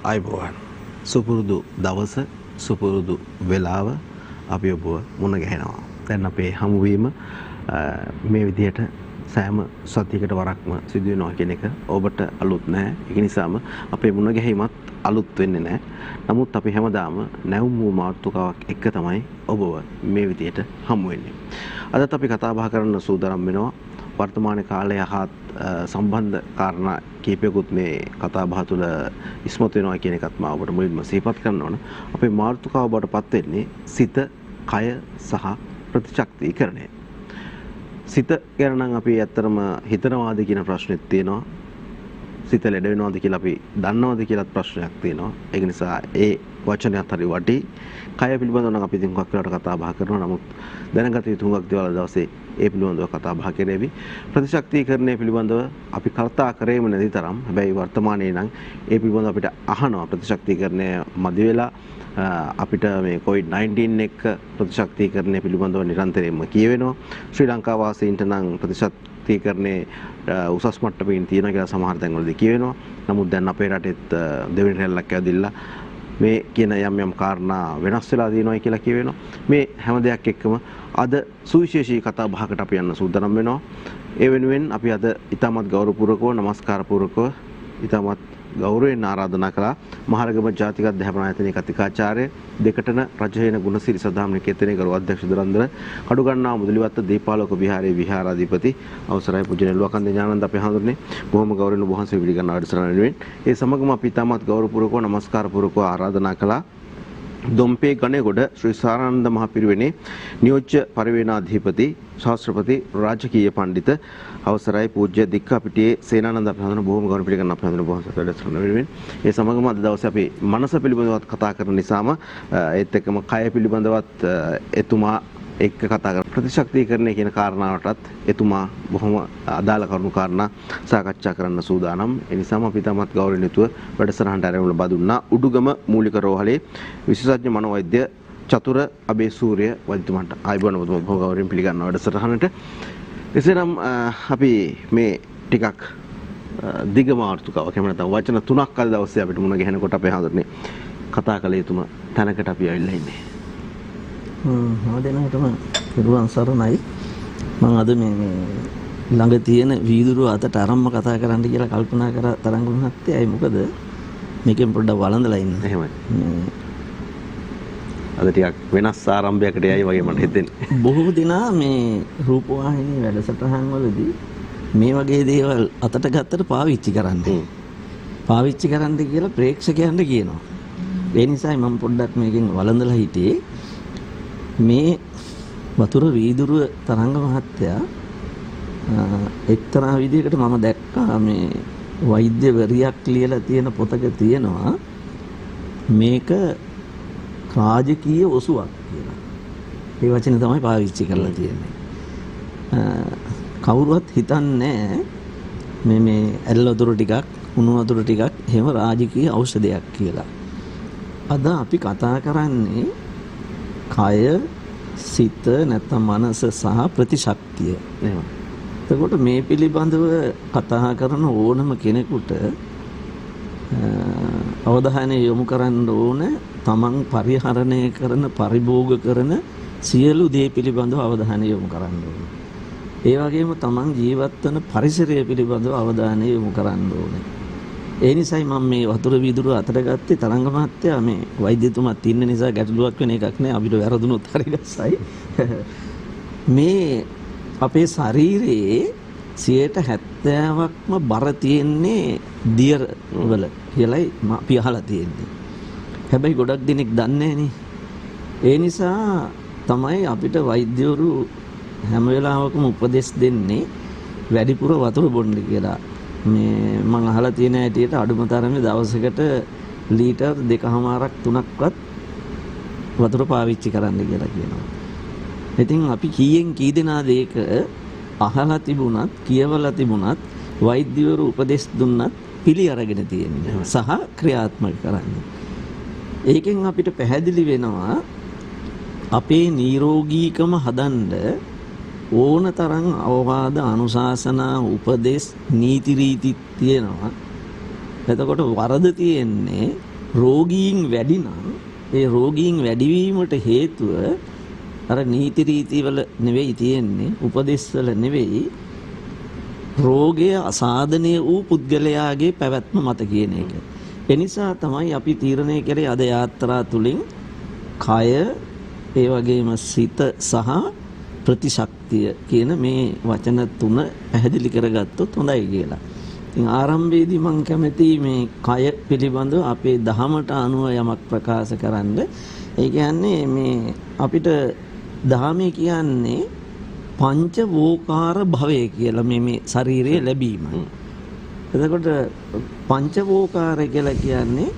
අයිබෝවන් සුපුරුදු දවස සුපුරුදු වෙලාව අපි ඔබව මුණ ගැහෙනවා. දැන් අපේ හමුවීම මේ විදිහට සෑම සතියකට වරක්ම සිදු වෙනවා කියන එක ඔබට අලුත් නෑ. ඒක නිසාම අපේ මුණ ගැහිමත් අලුත් වෙන්නේ නෑ. නමුත් අපි හැමදාම නැවුම් වූ මාතෘකාවක් එක්ක තමයි ඔබව මේ විදිහට හමු වෙන්නේ. අදත් අපි කතා බහ කරන්න සූදානම් වෙනවා වර්තමාන කාලයේ හා සම්බන්ධ කාරණා කීපයකුත් මේ කතා බහ තුළ ඉස්මතු වෙනවා කියන එකත් මම ඔබට මුලින්ම සිහිපත් කරන්න ඕන. අපේ මාතෘකාව බවටපත් වෙන්නේ සිත, කය සහ ප්‍රතිශක්තිකරණය. සිත ගැන නම් අපි ඇත්තටම හිතනවාද කියන ප්‍රශ්නෙත් තියෙනවා. සිත ලෙඩ වෙනවද කියලා අපි දන්නවද කියලාත් ප්‍රශ්නයක් තියෙනවා. ඒක නිසා ඒ වචනයත් හරි වටි. කය පිළිබඳව නම් අපි ඉතින් හුඟක් වෙලාවට කතා බහ කරනවා. නමුත් දැනගත යුතු හුඟක් දේවල් දවසේ ඒ පිළිබඳව කතා බහ කරේවි. ප්‍රතිශක්තිකරණය පිළිබඳව අපි කතා කරේම නැති තරම්. හැබැයි වර්තමානයේ නම් ඒ පිළිබඳව අපිට අහනවා ප්‍රතිශක්තිකරණය මදි වෙලා අපිට මේ COVID-19 එක්ක ප්‍රතිශක්තිකරණය පිළිබඳව නිරන්තරයෙන්ම කියවෙනවා. ශ්‍රී ලංකා වාසීන්ට නම් ප්‍රතිශක්තිකරණයේ උසස් මට්ටමකින් තියෙනවා කියලා සමහර තැන්වලදී කියවෙනවා. නමුත් දැන් අපේ රටෙත් දෙවෙනි රැල්ලක් ඇවිදilla මේ කියන යම් කාරණා වෙනස් වෙලා තියෙනවා කියලා කියවෙනවා. මේ හැම දෙයක් එක්කම අද සුවිශේෂී කතා බහකට අපි යන්න සූදානම් වෙනවා. ඒ වෙනුවෙන් අපි අද ඉතාමත් ගෞරවපූර්වකව නමස්කාරපූර්වකව ඉතාමත් ගෞරවයෙන් ආරාධනා කළා මහරගම ජාතික අධ්‍යාපන ආයතනයේ කතිකාචාර්ය දෙකටන රජහේන ගුණසිරි සදාම් නිකේතනයේ ගරු අධ්‍යක්ෂ දුරන්දර කඩුගන්නාව මුදලිවත්ත දීපාලෝක විහාරයේ විහාරාධිපති අවසරයි පූජ්‍ය නෙළුවකන්ද ඥානන්ද අපි හඳුන්නේ බොහොම ගෞරවයෙන් වහන්සේ පිළිගන්න වැඩසටහන වෙනුවෙන් ඒ සමගම අපි ඉතාමත් ගෞරවපූර්වකව නමස්කාරපූර්වකව ආරාධනා කළා දොම්පේ ගණේගොඩ ශ්‍රී සාරානන්ද මහ පිරිවෙනේ නියෝජ්‍ය පරිවේනාධිපති ශාස්ත්‍රපති රාජකීය පඬිත අවසරයි පූජ්‍ය දික්කාපිටියේ සේනානන්ද අපි හඳුනන බොහොම ගෞරව පිළිගන්න අපි හඳුනන බොහොම සතුටු වැඩසටහන වෙනුවෙන් ඒ සමගම අද දවසේ අපි මනස පිළිබඳවත් කතා කරන නිසාම ඒත් එක්කම කය පිළිබඳවත් එතුමා එක්ක කතා කරන ප්‍රතිශක්තිකරණය කියන කාරණාවටත් එතුමා බොහොම අදාළ කරුණු කාරණා සාකච්ඡා කරන්න සූදානම්. ඒ නිසාම අපි තමත් ගෞරවයෙන් යුතුව වැඩසටහනට ආරම්භ බදුන්නා උඩුගම මූලික රෝහලේ විශේෂඥ මනෝවෛද්‍ය චතුර අබේසූරිය වෛද්‍යතුමාට ආයුබෝවන් බොහොම ගෞරවයෙන් පිළිගන්නවා වැඩසටහනට. එසේනම් අපි මේ ටිකක් දිග මාතෘකාවක් එහෙම නැත්නම් වචන තුනක් අද දවසේ අපිට මුණ ගැහෙනකොට අපේ හඳුන්නේ කතා කළ යුතුම තැනකට අපි ඇවිල්ලා ඉන්නේ. හැම දිනකටම පිරුවන් සරණයි. මම අද මේ ළඟ තියෙන වීදුරුව අතට අරම්ම කතා කරන්න කියලා කල්පනා කරා තරංග මහත්තයා. මොකද මේකෙන් පොඩ්ඩක් වළඳලා ඉන්න. එහෙමයි. අද ටිකක් වෙනස් ආරම්භයකට යයි වගේ මට හිතෙන්නේ. බොහෝ දිනා මේ රූපවාහිනී වැඩසටහන් වලදී මේ වගේ දේවල් අතට ගත්තට පාවිච්චි කරන්න කියලා ප්‍රේක්ෂකයන්ට කියනවා. ඒ නිසායි මම පොඩ්ඩක් මේකෙන් වළඳලා හිටියේ. මේ වතුර වීදුරුව තරංග මහත්තයා එක්තරා විදිහකට මම දැක්කා මේ වෛද්‍යවරියක් ලියලා තියෙන පොතක තියෙනවා මේක රාජකීය ඔසුවක් කියලා. ඒ වචනේ තමයි පාවිච්චි කරලා තියෙන්නේ. කවුරුවත් හිතන්නේ මේ ඇල් වතුර ටිකක් උණු වතුර ටිකක් එහෙම රාජකීය ඖෂධයක් කියලා. අද අපි කතා කරන්නේ කය, සිත නැත්නම් මනස සහ ප්‍රතිශක්තිය. එතකොට මේ පිළිබඳව කතා කරන ඕනම කෙනෙකුට අවධානය යොමු කරන්න ඕන තමන් පරිහරණය කරන පරිභෝග කරන සියලු දේ පිළිබඳව අවධානය යොමු කරන්න ඕන. ඒ වගේම තමන් ජීවත් වෙන පරිසරය පිළිබඳව අවධානය යොමු කරන්න ඕනේ. ඒ නිසායි මම මේ වතුර වීදුරුව අතට ගත්තේ. තරංග මහත්තයා මේ වෛද්‍යතුමාත් ඉන්න නිසා ගැටලුවක් වෙන එකක් නෑ. අපිට වැරදුනොත් හරි ගස්සයි. මේ අපේ ශරීරයේ 70%ක්ම බර තියෙන්නේ දියර වල කියලායි අපි අහලා තියෙන්නේ. හැබැයි ගොඩක් දෙනෙක් දන්නේ නෑනේ. ඒ නිසා තමයි අපිට වෛද්‍යවරු හැම වෙලාවකම උපදෙස් දෙන්නේ වැඩිපුර වතුර බොන්න කියලා. මේ මම අහලා තියෙන හැටියට අඩුම තරමේ දවසකට ලීටර් 2.5-3ක්වත් වතුර පාවිච්චි කරන්න කියලා කියනවා. ඉතින් අපි කීයෙන් කී දෙනාද ඒක අහලා තිබුණත් කියවලා තිබුණත් වෛද්‍යවරු උපදෙස් දුන්නත් පිළි අරගෙන තියෙන්නේ සහ ක්‍රියාත්මක කරන්නේ. ඒකෙන් අපිට පැහැදිලි වෙනවා අපේ නිරෝගීකම හදන්න ඕන තරම් අවවාද අනුශාසනා උපදෙස් නීති රීති තියෙනවා. එතකොට වරද තියෙන්නේ රෝගීන් වැඩි නම් ඒ රෝගීන් වැඩිවීමට හේතුව අර නීති රීති වල නෙවෙයි තියෙන්නේ, උපදෙස් වල නෙවෙයි, රෝගය අසාධනීය වූ පුද්ගලයාගේ පැවැත්ම මත කියන එක. එනිසා තමයි අපි තීරණය කරේ අද යාත්‍රා තුලින් කය, ඒ වගේම සිත සහ ප්‍රතිශක්තිය කියන මේ වචන තුන පැහැදිලි කරගත්තොත් හොඳයි කියලා. ඉතින් ආරම්භයේදී මම කැමති මේ කය පිළිබඳව අපේ දහමට අනුව යමක් ප්‍රකාශ කරන්න. ඒ කියන්නේ මේ අපිට දහමේ කියන්නේ පංච වෝකාර භවය කියලා මේ ශරීරය ලැබීම. එතකොට පංච වෝකාර කියලා කියන්නේ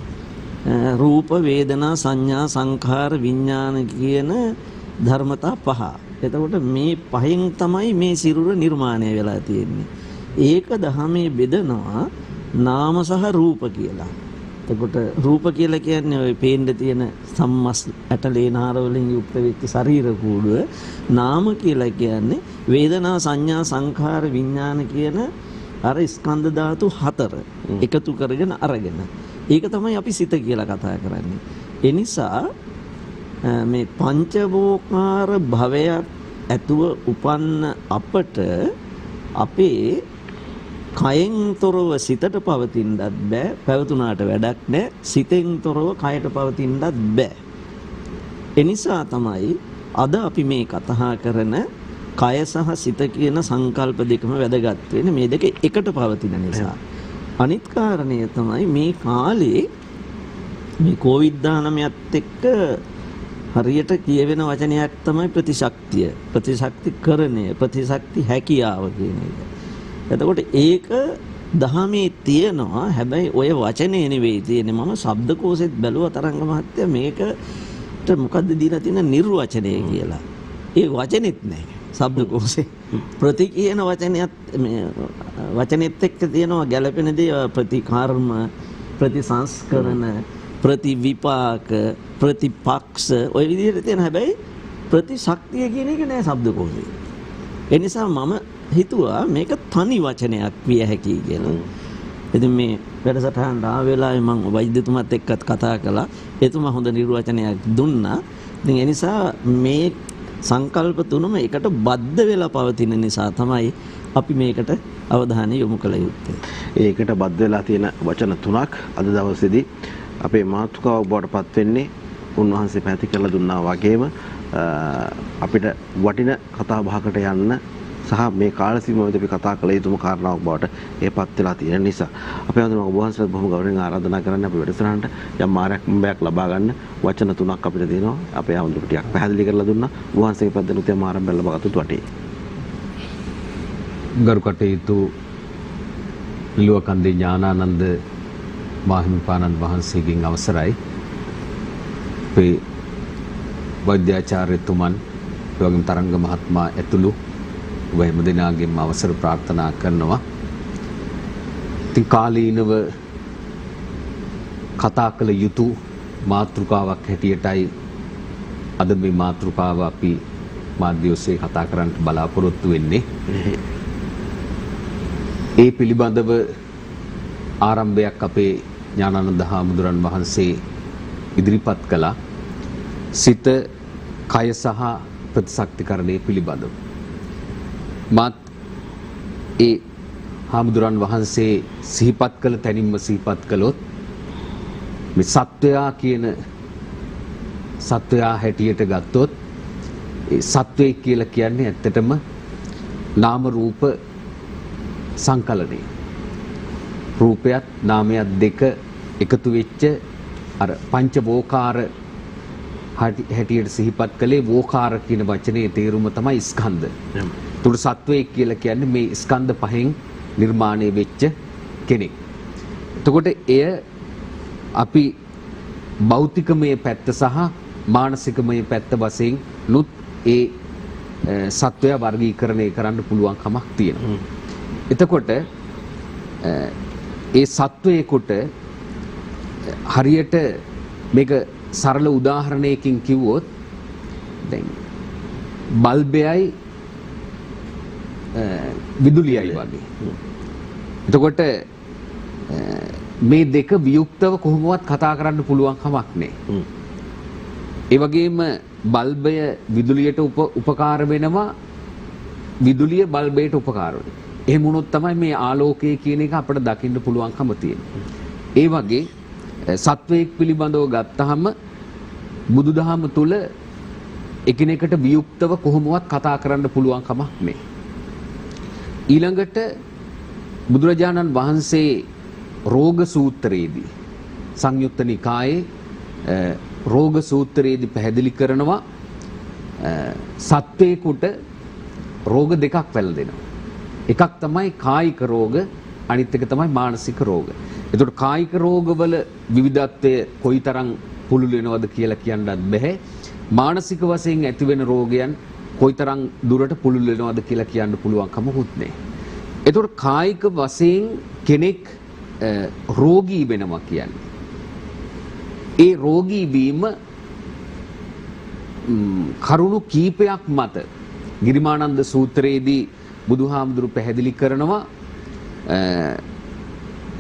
රූප, වේදනා, සංඥා, සංඛාර, විඥාන කියන ධර්මතා පහ. එතකොට මේ පහෙන් තමයි මේ සිරුර නිර්මාණය වෙලා තියෙන්නේ. ඒක දහමේ බෙදනවා නාම සහ රූප කියලා. එතකොට රූප කියලා කියන්නේ ඔය පේන්න තියෙන සම්මස් ඇටලේනාර වලින් යුක්ත වෙච්ච ශරීර කූඩුව. නාම කියලා කියන්නේ වේදනා, සංඥා, සංඛාර, විඥාන කියන අර ස්කන්ධ ධාතු 4 එකතු කරගෙන අරගෙන. ඒක තමයි අපි සිත කියලා කතා කරන්නේ. ඒ නිසා මේ පංචවෝකාර භවයක් ඇතුව උපන්න අපට අපේ කයෙන් තොරව සිතට පවතින්නත් බෑ, පැවතුනාට වැඩක් නෑ. සිතෙන් තොරව කයට පවතින්නත් බෑ. ඒ නිසා තමයි අද අපි මේ කතා කරන කය සහ සිත කියන සංකල්ප දෙකම වැදගත් වෙන්නේ මේ දෙක එකට පවතින නිසා. අනිත් කාරණය තමයි මේ කාලේ මේ COVID-19ත් එක්ක හරියට කියවෙන වචනයක් තමයි ප්‍රතිශක්තිය, ප්‍රතිශක්තිකරණය, ප්‍රතිශක්ති හැකියාව කියන එක. එතකොට ඒක දහමේ තියෙනවා. හැබැයි ඔය වචනේ නෙවෙයි තියෙන්නේ. මම ශබ්දකෝෂෙත් බැලුවා තරංග මහත්තයා මේකට මොකද්ද දීලා තියෙන නිර්වචනය කියලා. ඒ වචනේත් නැහැ ශබ්දකෝෂේ. ප්‍රති කියන වචනයත් වචනේත් එක්ක තියෙනවා ගැළපෙන දේ ප්‍රතිකර්ම, ප්‍රතිසංස්කරණ, ප්‍රතිවිපාක, ප්‍රතිපක්ෂ ඔය විදිහට තියෙන. හැබැයි ප්‍රතිශක්තිය කියන එක නෑ ශබ්දකෝෂේ. ඒ නිසා මම හිතුවා මේක තනි වචනයක් විය හැකියි කියලා. ඉතින් මේ වැඩසටහනට ආව වෙලාවේ මම වෛද්‍යතුමාත් එක්කත් කතා කළා. එතුමා හොඳ නිර්වචනයක් දුන්නා. ඉතින් ඒ නිසා මේ සංකල්ප තුනම එකට බද්ධ වෙලා පවතින නිසා තමයි අපි මේකට අවධානය යොමු කළ යුත්තේ. ඒකට බද්ධ වෙලා තියෙන වචන තුනක් අද දවසේදී අපේ මාතෘකාව බවට පත් වෙන්නේ උන්වහන්සේ පැහැදිලි කරලා දුන්නා වගේම අපිට වටින කතා බහකට යන්න සහ මේ කාල සීමාවෙදී අපි කතා කළ යුතුම කාරණාවක් බවට ඒපත් වෙලා තියෙන නිසා අපි අද ඔබ වහන්සේට බොහොම ගෞරවයෙන් ආරාධනා කරන්නේ අපි වැඩසටහනට යම් මාර්ගයක් ලබා ගන්න වචන තුනක් අපිට දෙනවා. අපේ ආමතුරු ටිකක් පැහැදිලි කරලා දුන්නා. වහන්සේගේ පැත්තෙන් යම් ආරම්භයක් ලබා ගත්තොත් වටේ. ගරු කටයුතු ලිලුවකන්දේ ඥානානන්ද මාහිමිපාණන් වහන්සේගෙන් අවසරයි. අපේ වෛද්‍යාචාර්යතුමන් වගේම තරංග මහත්මයා ඇතුළු ඔබ හැම දෙනාගේම අවසර ප්‍රාර්ථනා කරනවා. ඉතින් කාලීනව කතා කළ යුතු මාතෘකාවක් හැටියටයි අද මේ මාතෘකාව අපි මාධ්‍ය ඔස්සේ කතා කරන්න බලාපොරොත්තු වෙන්නේ. ඒ පිළිබඳව ආරම්භයක් අපේ ඥානානන්ද හාමුදුරන් වහන්සේ ඉදිරිපත් කළා. සිත, කය සහ ප්‍රතිශක්තිකරණය පිළිබඳව. මාත් ඒ හාමුදුරන් වහන්සේ සිහිපත් කළ තැනින්ම සිහිපත් කළොත් මේ සත්වයා කියන සත්වයා හැටියට ගත්තොත් ඒ සත්වය කියලා කියන්නේ ඇත්තටම නාම රූප සංකලනය. රූපයත් නාමයත් දෙක එකතු වෙච්ච අර පංචවෝකාර හැටියට සිහිපත් කළේ වෝකාර කියන වචනේ තේරුම තමයි ස්කන්ධ. තුරු සත්වයක් කියලා කියන්නේ මේ ස්කන්ධ පහෙන් නිර්මාණය වෙච්ච කෙනෙක්. එතකොට එය අපි භෞතිකමය පැත්ත සහ මානසිකමය පැත්ත වශයෙන් නුත් ඒ සත්වයා වර්ගීකරණය කරන්න පුළුවන් කමක් තියෙනවා. එතකොට ඒ සත්වයකට හරියට මේක සරල උදාහරණයකින් කිව්වොත් දැන් බල්බයයි විදුලියයි වගේ. එතකොට මේ දෙක වියුක්තව කොහොමවත් කතා කරන්න පුළුවන් කමක් නැහැ. ඒ වගේම බල්බය විදුලියට උපකාර වෙනවා, විදුලිය බල්බයට උපකාර වෙනවා. එහෙම වුණොත් තමයි මේ ආලෝකය කියන එක අපිට දකින්න පුළුවන්කම තියෙන්නේ. ඒ වගේ සත්වයක් පිළිබඳව ගත්තහම බුදුදහම තුල එකිනෙකට වියුක්තව කොහොමවත් කතා කරන්න පුළුවන් කමක් නැහැ. ඊළඟට බුදුරජාණන් වහන්සේ රෝග සූත්‍රයේදී සංයුත්ත නිකායේ රෝග සූත්‍රයේදී පැහැදිලි කරනවා සත්වේකුට රෝග දෙකක් වැළඳෙනවා. එකක් තමයි කායික රෝග, අනිත් එක තමයි මානසික රෝග. එතකොට කායික රෝගවල විවිධත්වය කොයිතරම් පුළුල් වෙනවද කියලා කියන්නත් බෑ. මානසික වශයෙන් ඇතිවෙන රෝගයන් කොයිතරම් දුරට පුළුල් වෙනවද කියලා කියන්න පුළුවන් කමකුත් නැහැ. එතකොට කායික වශයෙන් කෙනෙක් රෝගී වෙනවා කියන්නේ ඒ රෝගී වීම කරුණු කීපයක් මත ගිරිමානන්ද සූත්‍රයේදී බුදුහාමුදුරු පැහැදිලි කරනවා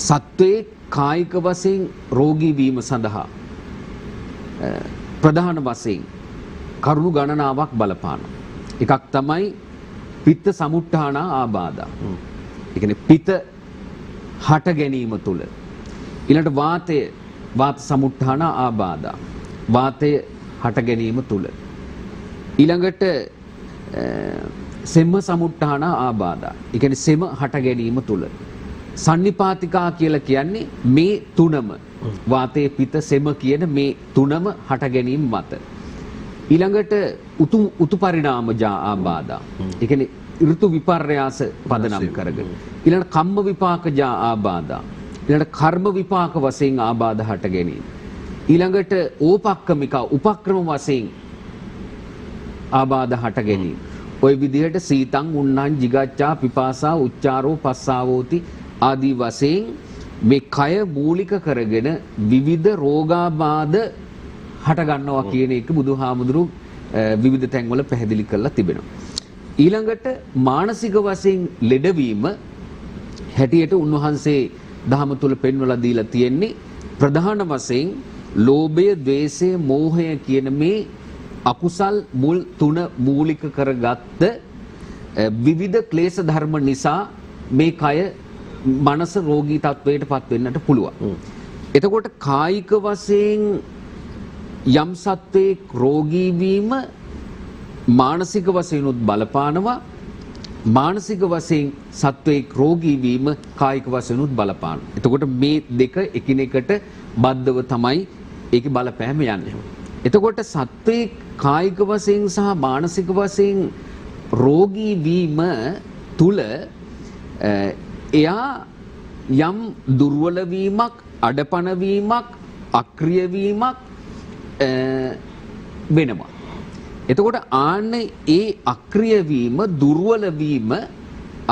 සත්වයේ කායික වශයෙන් රෝගී වීම සඳහා ප්‍රධාන වශයෙන් කරුණු ගණනාවක් බලපානවා. එකක් තමයි පිත්ත සමුට්ඨාන ආබාධා. ඒ කියන්නේ පිත හට ගැනීම තුල. ඊළඟට වාතය වාත සමුට්ඨාන ආබාධා. වාතය හට ගැනීම තුල. ඊළඟට සෙම සමුට්ඨාන ආබාධා. ඒ කියන්නේ සෙම හට ගැනීම තුල. සන්නිපාතිකා කියලා කියන්නේ මේ තුනම වාතයේ පිත සෙම කියන මේ තුනම හට ගැනීම මත. ඊළඟට උතු පරිණාමජා ආබාධා. ඒ කියන්නේ ඍතු විපර්යාස පදනම් කරගෙන. ඊළඟට කම්ම විපාකජා ආබාධා. ඊළඟට කර්ම විපාක වශයෙන් ආබාධ හට ගැනීම. ඊළඟට ඕපක්කමිකා උපක්‍රම වශයෙන් ආබාධ හට ගැනීම. ওই විදිහට සීතං උන්නං jigacchā පිපාසා උච්චාරෝ පස්සාවෝති ආදී වශයෙන් මේ කය මූලික කරගෙන විවිධ රෝගාබාධ හට ගන්නවා කියන එක බුදුහාමුදුරු විවිධ තැන්වල පැහැදිලි කරලා තිබෙනවා. ඊළඟට මානසික වශයෙන් ලෙඩවීම හැටියට උන්වහන්සේ දහම තුල පෙන්වලා දීලා තියෙන්නේ ප්‍රධාන වශයෙන් ලෝභය, ද්වේෂය, මෝහය කියන මේ අකුසල් මුල් තුන මූලික කරගත්ත විවිධ ක්ලේශ ධර්ම නිසා මේ කය මනස රෝගී තත්වයට පත් වෙන්නට පුළුවන්. එතකොට කායික වශයෙන් යම් සත්වයේ රෝගී වීම මානසික වශයෙන් උත් බලපානවා. මානසික වශයෙන් සත්වයේ රෝගී වීම කායික වශයෙන් උත් බලපානවා. එතකොට මේ දෙක එකිනෙකට බද්ධව තමයි ඒකේ බලපෑම යන්නේ. එතකොට සත්වයේ කායික වශයෙන් සහ මානසික වශයෙන් රෝගී වීම තුල එයා යම් දුර්වල වීමක්, අඩපණ වීමක්, අක්‍රිය වීමක් වෙනවා. එතකොට ආන්නේ ඒ අක්‍රිය වීම, දුර්වල වීම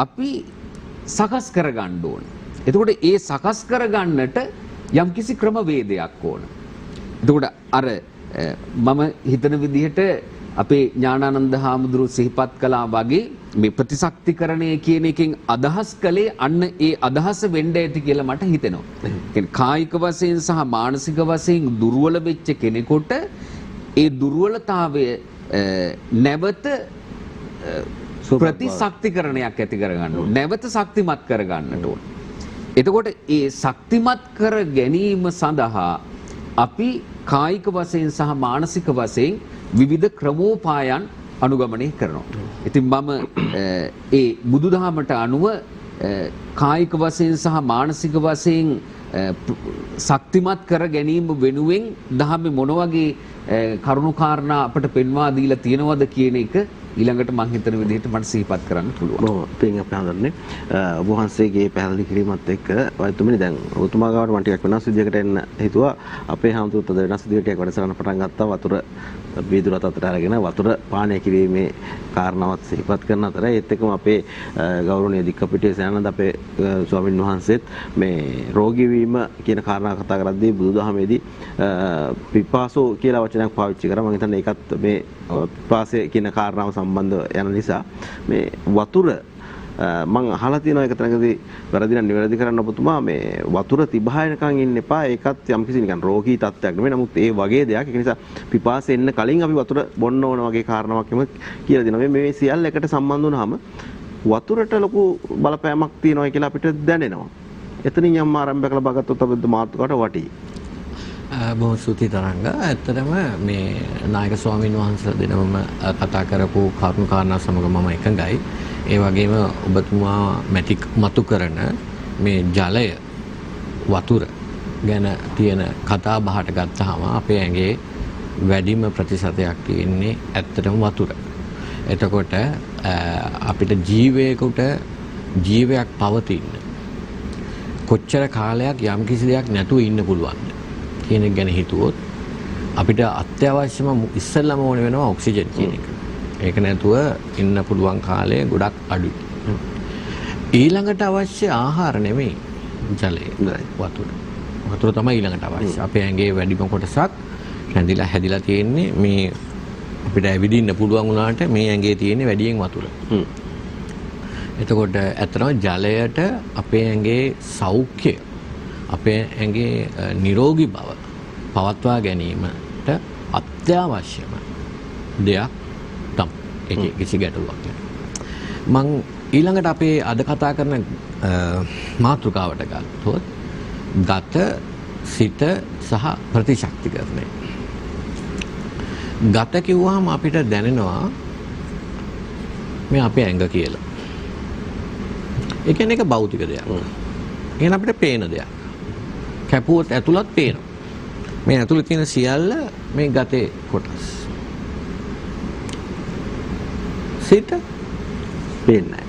අපි සකස් කරගන්න ඕන. එතකොට ඒ සකස් කරගන්නට යම්කිසි ක්‍රමවේදයක් ඕන. එතකොට අර මම හිතන විදිහට අපේ ඥානානන්ද හාමුදුරුවෝ සිහිපත් කළා වගේ මේ ප්‍රතිශක්තිකරණය කියන එකෙන් අදහස් කළේ අන්න ඒ අදහස වෙන්න ඇති කියලා මට හිතෙනවා. කියන්නේ කායික වශයෙන් සහ මානසික වශයෙන් දුර්වල වෙච්ච කෙනෙකුට ඒ දුර්වලතාවය නැවත ප්‍රතිශක්තිකරණයක් ඇති කරගන්න ඕන. නැවත ශක්තිමත් කරගන්නට ඕන. එතකොට ඒ ශක්තිමත් කර ගැනීම සඳහා අපි කායික වශයෙන් සහ මානසික වශයෙන් විවිධ ක්‍රමෝපායන් අනුගමනය කරනවා. ඉතින් මම ඒ බුදුදහමට අනුව කායික වශයෙන් සහ මානසික වශයෙන් ශක්තිමත් කර ගැනීම වෙනුවෙන් දහමේ මොන වගේ කරුණු කාරණා අපට පෙන්වා දීලා තියෙනවද කියන එක ඊළඟට මම හිතන විදිහට මට සිහිපත් කරන්න පුළුවන්. ඔව් පින් අපි හඳුන්නේ ඔබ වහන්සේගේ පැහැදිලි කිරීමත් එක්ක වෛද්‍යතුමනි දැන් ඔතුමා ගාවට මම ටිකක් වෙනස් විදිහකට එන්න හිතුවා. අපේ හාමුදුරුවෝත් අද වෙනස් විදිහට ටිකක් වැඩසටහන පටන් ගත්තා. වතුර වීදුරත් අතර අරගෙන වතුර පානය කිරීමේ කාරණාවත් සිහිපත් කරන අතර ඒත් එක්කම අපේ ගෞරවනීය දික්කපිටියේ සෑනඳ අපේ ස්වාමින් වහන්සේත් මේ රෝගී වීම කියන කාරණා කතා කරද්දී බුදුදහමේදී පිපාසෝ කියලා වචනයක් පාවිච්චි කරා. මම හිතන්නේ ඒකත් මේ පිපාසය කියන කාරණාව සම්බන්ධ යන නිසා මේ වතුර මම අහලා තියෙනවා එක තැනකදී වැරදි නම් නිවැරදි කරන්න ඔබතුමා මේ වතුර තිබහයනකන් ඉන්න එපා. ඒකත් යම්කිසි නිකන් රෝගී තත්ත්වයක් නෙමෙයි. නමුත් ඒ වගේ දෙයක්. ඒක නිසා පිපාසය එන්න කලින් අපි වතුර බොන්න ඕන වගේ කාරණාවක් එම කියලා දෙනවා. මේ සියල්ල එකට සම්බන්ධ වුණාම වතුරට ලොකු බලපෑමක් තියෙනවා කියලා අපිට දැනෙනවා. එතනින් යම් ආරම්භයක් ලබා ගත්තොත් අපිට මාතෘකාවට වටී. බොහොම ස්තුතියි තරංග. ඇත්තටම මේ නායක ස්වාමීන් වහන්සේලා දෙනම කතා කරපු කරුණු කාරණා සමග මම එකඟයි. ඒ වගේම ඔබතුමා මතු කරන මේ ජලය වතුර ගැන තියෙන කතා බහට ගත්තාම අපේ ඇඟේ වැඩිම ප්‍රතිශතයක් තියෙන්නේ ඇත්තටම වතුර. එතකොට අපිට ජීවයක් පවතින්න කොච්චර කාලයක් යම් කිසි දෙයක් නැතුව ඉන්න පුළුවන්ද කියන එක ගැන හිතුවොත් අපිට අත්‍යවශ්‍යම ඉස්සෙල්ලාම ඕන වෙනවා ඔක්සිජන් කියන එක. ඒක නැතුව ඉන්න පුළුවන් කාලය ගොඩක් අඩුයි. ඊළඟට අවශ්‍ය ආහාර නෙමෙයි ජලය, වතුර. වතුර තමයි ඊළඟට අවශ්‍ය. අපේ ඇඟේ වැඩිම කොටසක් රැඳිලා හැදිලා තියෙන්නේ මේ අපිට ඇවිදින්න පුළුවන් වුණාට මේ ඇඟේ තියෙන්නේ වැඩියෙන් වතුර. එතකොට ඇත්තටම ජලයට අපේ ඇඟේ සෞඛ්‍ය, අපේ ඇඟේ නිරෝගී බව පවත්වා ගැනීමට අත්‍යවශ්‍යම දෙයක් තමයි. ඒකේ කිසි ගැටලුවක් නැහැ. මං ඊළඟට අපේ අද කතා කරන මාතෘකාවට ගත්තොත් ගත, සිත සහ ප්‍රතිශක්තිකරණය. ගත කිව්වහම අපිට දැනෙනවා මේ අපේ ඇඟ කියලා. ඒ කියන්නේ ඒක භෞතික දෙයක්. එහෙනම් අපිට පේන දෙයක්. කැපුවොත් ඇතුළත් පේනවා. මේ ඇතුළේ තියෙන සියල්ල මේ ගතේ කොටස්. සිත පේන්නේ නැහැ.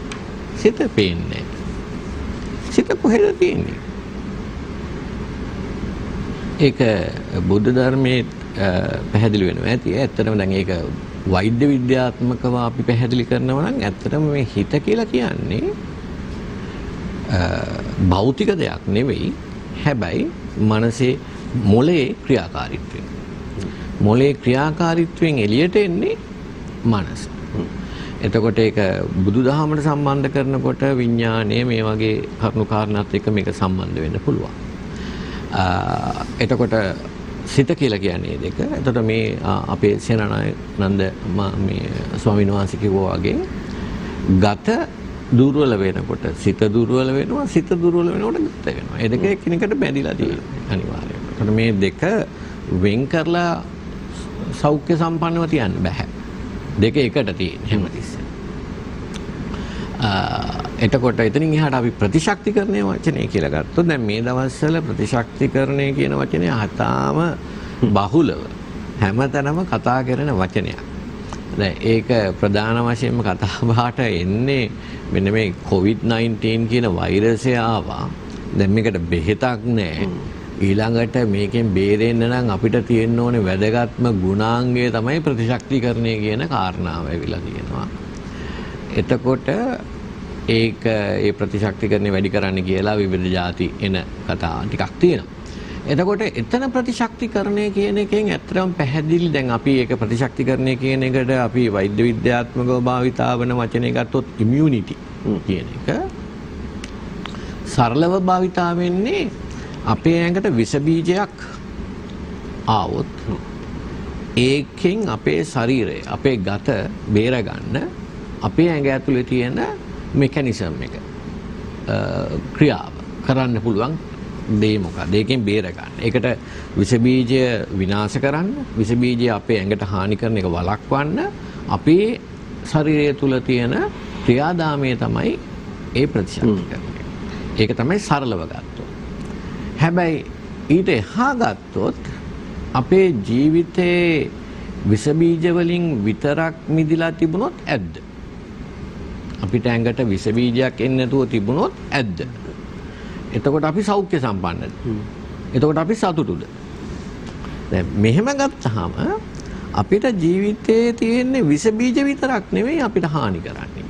සිත පේන්නේ නැහැ. සිත කොහෙද තියෙන්නේ? ඒක බුද්ධ ධර්මයේ පැහැදිලි වෙනවා ඇති. ඇත්තටම දැන් ඒක වෛද්‍ය විද්‍යාත්මකව අපි පැහැදිලි කරනවා නම් ඇත්තටම මේ හිත කියලා කියන්නේ භෞතික දෙයක් නෙවෙයි. හැබැයි මනසේ මොලේ ක්‍රියාකාරීත්වය. මොලේ ක්‍රියාකාරීත්වයෙන් එළියට එන්නේ මනස. එතකොට ඒක බුදුදහමට සම්බන්ධ කරනකොට විඥානය මේ වගේ කරුණු කාරණාත් එක්ක මේක සම්බන්ධ වෙන්න පුළුවන්. එතකොට සිත කියලා කියන්නේ දෙක. එතකොට මේ අපේ සේනානායක මේ ස්වාමීන් වහන්සේ කිව්වා වගේ ගත දුර්වල වෙනකොට සිත දුර්වල වෙනවා, සිත දුර්වල වෙනකොට ගත වෙනවා. ඒ දෙක එකිනෙකට බැඳිලා තියෙනවා අනිවාර්යයෙන්. එතකොට මේ දෙක වෙන් කරලා සෞඛ්‍ය සම්පන්නව තියන්න බෑ. දෙක එකට තියෙන හැමතිස්සෙම. එතකොට එතනින් එහාට අපි ප්‍රතිශක්තිකරණය වචනේ කියලා ගත්තොත් දැන් මේ දවස්වල ප්‍රතිශක්තිකරණය කියන වචනේ හතාම බහුලව හැමතැනම කතා කරන වචනයක්. දැන් ඒක ප්‍රධාන වශයෙන්ම කතා බහට එන්නේ මෙන්න මේ COVID-19 කියන වෛරසය ආවා. දැන් මේකට බෙහෙතක් නැහැ. ඊළඟට මේකෙන් බේරෙන්න නම් අපිට තියෙන්න ඕනේ වැදගත්ම ගුණාංගය තමයි ප්‍රතිශක්තිකරණය කියන කාරණාව ඇවිල්ලා තියෙනවා. එතකොට ඒක ඒ ප්‍රතිශක්තිකරණය වැඩි කරන්න කියලා විවිධ ಜಾති එන කතා ටිකක් තියෙනවා. එතකොට එතන ප්‍රතිශක්තිකරණය කියන එකෙන් ඇත්තටම පැහැදිලි දැන් අපි ඒක ප්‍රතිශක්තිකරණය කියන එකට අපි වෛද්‍ය විද්‍යාත්මකව භාවිතා වන වචනේ ගත්තොත් ඉමුනිටි කියන එක සරලව භාවිතා වෙන්නේ අපේ ඇඟට විස බීජයක් ආවොත් ඒකෙන් අපේ ශරීරය අපේ ගත බේර ගන්න අපේ ඇඟ ඇතුලේ තියෙන මෙකැනිසම් එක ක්‍රියාව කරන්න පුළුවන් දේ මොකක්ද? ඒකෙන් බේර ගන්න. ඒකට විස බීජය විනාශ කරන්න, විස බීජය අපේ ඇඟට හානි කරන එක වළක්වන්න අපේ ශරීරය තුල තියෙන ක්‍රියාදාමය තමයි ඒ ප්‍රතිශක්තිකරණය. ඒක තමයි සරලව ගත්තොත්. හැබැයි ඊට එහා ගත්තොත් අපේ ජීවිතේ විස බීජ වලින් විතරක් මිදිලා තිබුණොත් ඇද්ද? අපිට ඇඟට විස බීජයක් එන්නේ නැතුව තිබුණොත් ඇද්ද? එතකොට අපි සෞඛ්‍ය සම්පන්නද? එතකොට අපි සතුටුද? දැන් මෙහෙම ගත්තාම අපිට ජීවිතයේ තියෙන විස බීජ විතරක් නෙවෙයි අපිට හානි කරන්නේ.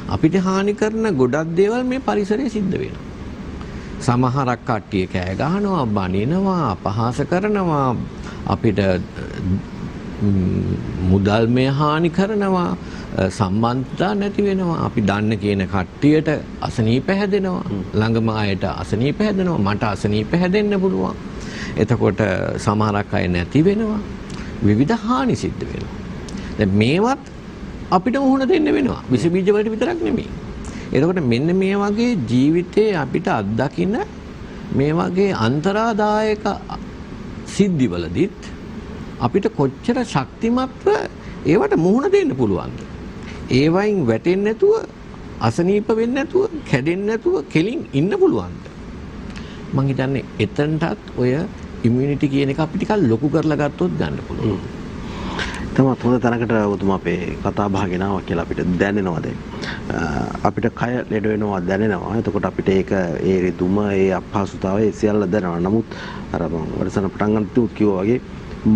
අපිට හානි කරන ගොඩක් දේවල් මේ පරිසරයේ සිද්ධ වෙනවා. සමහරක් කට්ටිය කෑ ගහනවා, බනිනවා, අපහාස කරනවා, අපිට මුදල් මේ හානි කරනවා, සම්බන්ධතා නැති වෙනවා. අපි දන්න කියන කට්ටියට අසනීප හැදෙනවා, ළඟම අයට අසනීප හැදෙනවා, මට අසනීප හැදෙන්න පුළුවන්. එතකොට සමහරක් අය නැති වෙනවා, විවිධ හානි සිද්ධ වෙනවා. දැන් මේවත් අපිට මුහුණ දෙන්න වෙනවා, විස බීජ වලට විතරක් නෙමෙයි. එතකොට මෙන්න මේ වගේ ජීවිතේ අපිට අත්දකින්න මේ වගේ අන්තරාදායක සිද්ධිවලදීත් අපිට කොච්චර ශක්තිමත්ව ඒවට මුහුණ දෙන්න පුළුවන්ද? ඒවයින් වැටෙන්නේ නැතුව, අසනීප වෙන්නේ නැතුව, කැඩෙන්නේ නැතුව කෙලින් ඉන්න පුළුවන්ද? මං හිතන්නේ එතනටත් ඔය ඉමුනිටි කියන එක අපි ටිකක් ලොකු කරලා ගත්තොත් ගන්න පුළුවන්. තමත් හොඳ තැනකට ඔබතුමා අපේ කතා බහ ගෙනාවා කියලා අපිට දැනෙනවා දැන්. අපිට කය ලෙඩ වෙනවා දැනෙනවා. එතකොට අපිට ඒක ඒ රිදුම, ඒ අපහසුතාවය ඒ සියල්ල දැනෙනවා. නමුත් අර මම වරසන පටන් ගන්නත් කිව්වා වගේ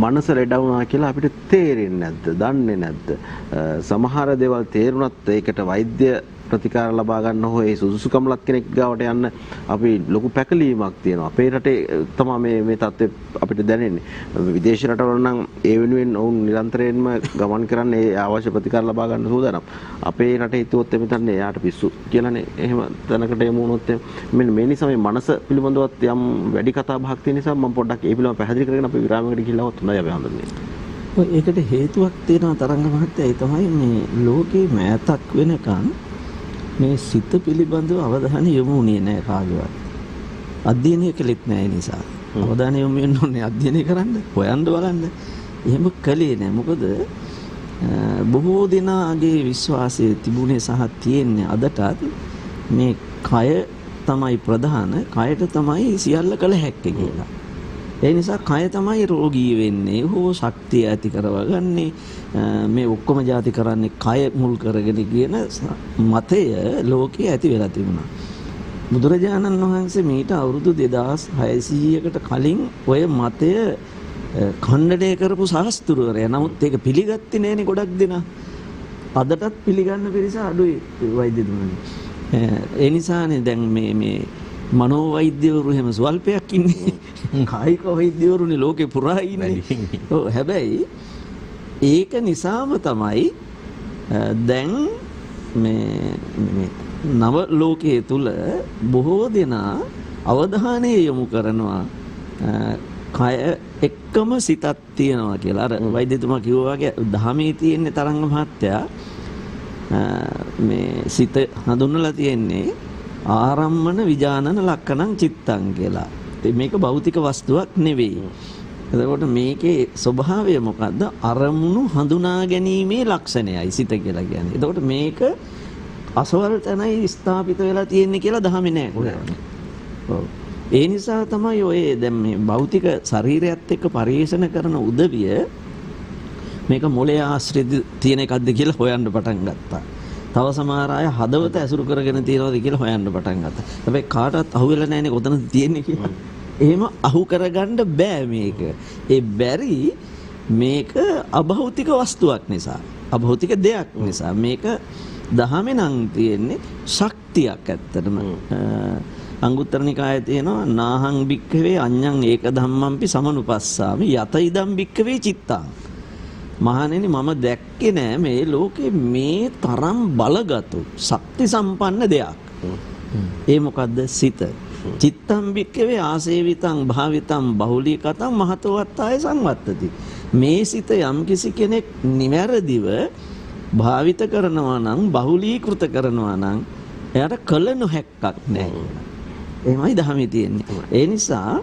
මනස ලෙඩ වුණා කියලා අපිට තේරෙන්නේ නැද්ද? දන්නේ නැද්ද? සමහර දේවල් තේරුණත් ඒකට වෛද්‍ය ප්‍රතිකාර ලබා ගන්න හෝ ඒ සුදුසුකම්ලත් කෙනෙක් ගාවට යන්න අපි ලොකු පැකලීමක් තියෙනවා. අපේ රටේ තමයි මේ තත්ත්වය අපිට දැනෙන්නේ. විදේශ රටවල නම් ඒ වෙනුවෙන් ඔවුන් නිරන්තරයෙන්ම ගමන් කරන්නේ ඒ අවශ්‍ය ප්‍රතිකාර ලබා ගන්න සූදානම්. අපේ රටේ හිතුවොත් එමෙතන්නේ එයාට පිස්සු කියලානේ එහෙම තැනකට යමු වුණොත් මෙන්න මේ නිසා මේ මනස පිළිබඳවත් යම් වැඩි කතා බහක් තියෙන නිසා මම පොඩ්ඩක් ඒ පිළිබඳව පැහැදිලි කරගෙන අපි විරාමයකට ගිහිල්ලා හොඳයි අපි හඳුන්නේ. ඔය ඒකට හේතුවක් තියෙනවා තරංග මහත්තයා. ඒ තමයි මේ ලෝකේ මෑතක් වෙනකන් මේ සිත පිළිබඳව අවධානය යොමු වුණේ නැහැ කාගේවත්. අධ්‍යයනය කළෙත් නැහැ නිසා. අවධානය යොමු වෙන්න ඕනේ අධ්‍යයනය කරන්න, හොයන්න බලන්න. එහෙම කළේ නැහැ. මොකද බොහෝ දෙනාගේ විශ්වාසය තිබුණේ සහ තියෙන්නේ අදටත් මේ කය තමයි ප්‍රධාන, කයට තමයි සියල්ල කළ හැක්කේ කියලා. ඒ නිසා කය තමයි රෝගී වෙන්නේ හෝ ශක්තිය ඇති කරවගන්නේ. මේ ඔක්කොම જાති කරන්නේ කය මුල් කරගෙන කියන මතය ලෝකයේ ඇති වෙලා තිබුණා. බුදුරජාණන් වහන්සේ මීට අවුරුදු 2600කට කලින් ඔය මතය ඛණ්ඩණය කරපු ශාස්ත්‍රවරයා. නමුත් ඒක පිළිගත්තේ නැහැනේ ගොඩක් දෙනා. අදටත් පිළිගන්න පිරිස අඩුයි වෛද්‍යතුමනි. ඒ නිසානේ දැන් මේ මනෝ වෛද්‍යවරු එහෙම ස්වල්පයක් ඉන්නේ. කායික වෛද්‍යවරුනේ ලෝකේ පුරා ඉන්නේ. ඔව් හැබැයි ඒක නිසාම තමයි දැන් මේ නව ලෝකයේ තුල බොහෝ දෙනා අවධානය යොමු කරනවා කය එක්කම සිතක් තියෙනවා කියලා. අර වෛද්‍යතුමා කිව්වා වගේ ධාමයේ තියෙන තරංග මහත්තයා මේ සිත හඳුන්වලා තියෙන්නේ ආරම්මන විජානන ලක්කණං චිත්තං කියලා. මේක භෞතික වස්තුවක් නෙවෙයි. එතකොට මේකේ ස්වභාවය මොකද්ද? අරමුණු හඳුනා ගැනීමේ ලක්ෂණයයි සිත කියලා කියන්නේ. එතකොට මේක අසවල් තැනයි ස්ථාපිත වෙලා තියෙන්නේ කියලා දහමේ නෑ කොහෙවත්. ඔව්. ඒ නිසා තමයි ඔය දැන් මේ භෞතික ශරීරයත් එක්ක පරිේෂණ කරන උදවිය මේක මොලේ ආශ්‍රිත තියෙන එකක්ද කියලා හොයන්න පටන් ගත්තා. තව සමහර අය හදවත ඇසුරු කරගෙන තියනවාද කියලා හොයන්න පටන් ගත්තා. හැබැයි කාටවත් අහුවෙලා නැහැනේ කොතනද තියෙන්නේ කියලා. එහෙම අහු කරගන්න බෑ මේක. ඒ බැරි මේක අභෞතික වස්තුවක් නිසා. අභෞතික දෙයක් නිසා. මේක දහමේ නම් තියෙන්නේ ශක්තියක් ඇත්තටම. අංගුත්තර නිකායේ තියෙනවා නාහං භික්ඛවේ අඤ්ඤං ඒක ධම්මංපි සමනුපස්සාමි යත ඉදම් භික්ඛවේ චිත්තං. මහණෙනි මම දැක්කේ නෑ මේ ලෝකේ මේ තරම් බලගත් ශක්ති සම්පන්න දෙයක්. ඒ මොකද්ද? සිත. චිත්තං භික්ඛවේ ආසේවිතං භාවිතං බහුලීකතං මහතවත්තාය සංවත්තති. මේ සිත යම්කිසි කෙනෙක් නිවැරදිව භාවිත කරනවා නම්, බහුලීකృత කරනවා නම් එයාට කල නොහැක්කක් නැහැ. එහෙමයි ධර්මයේ තියෙන්නේ. ඒ නිසා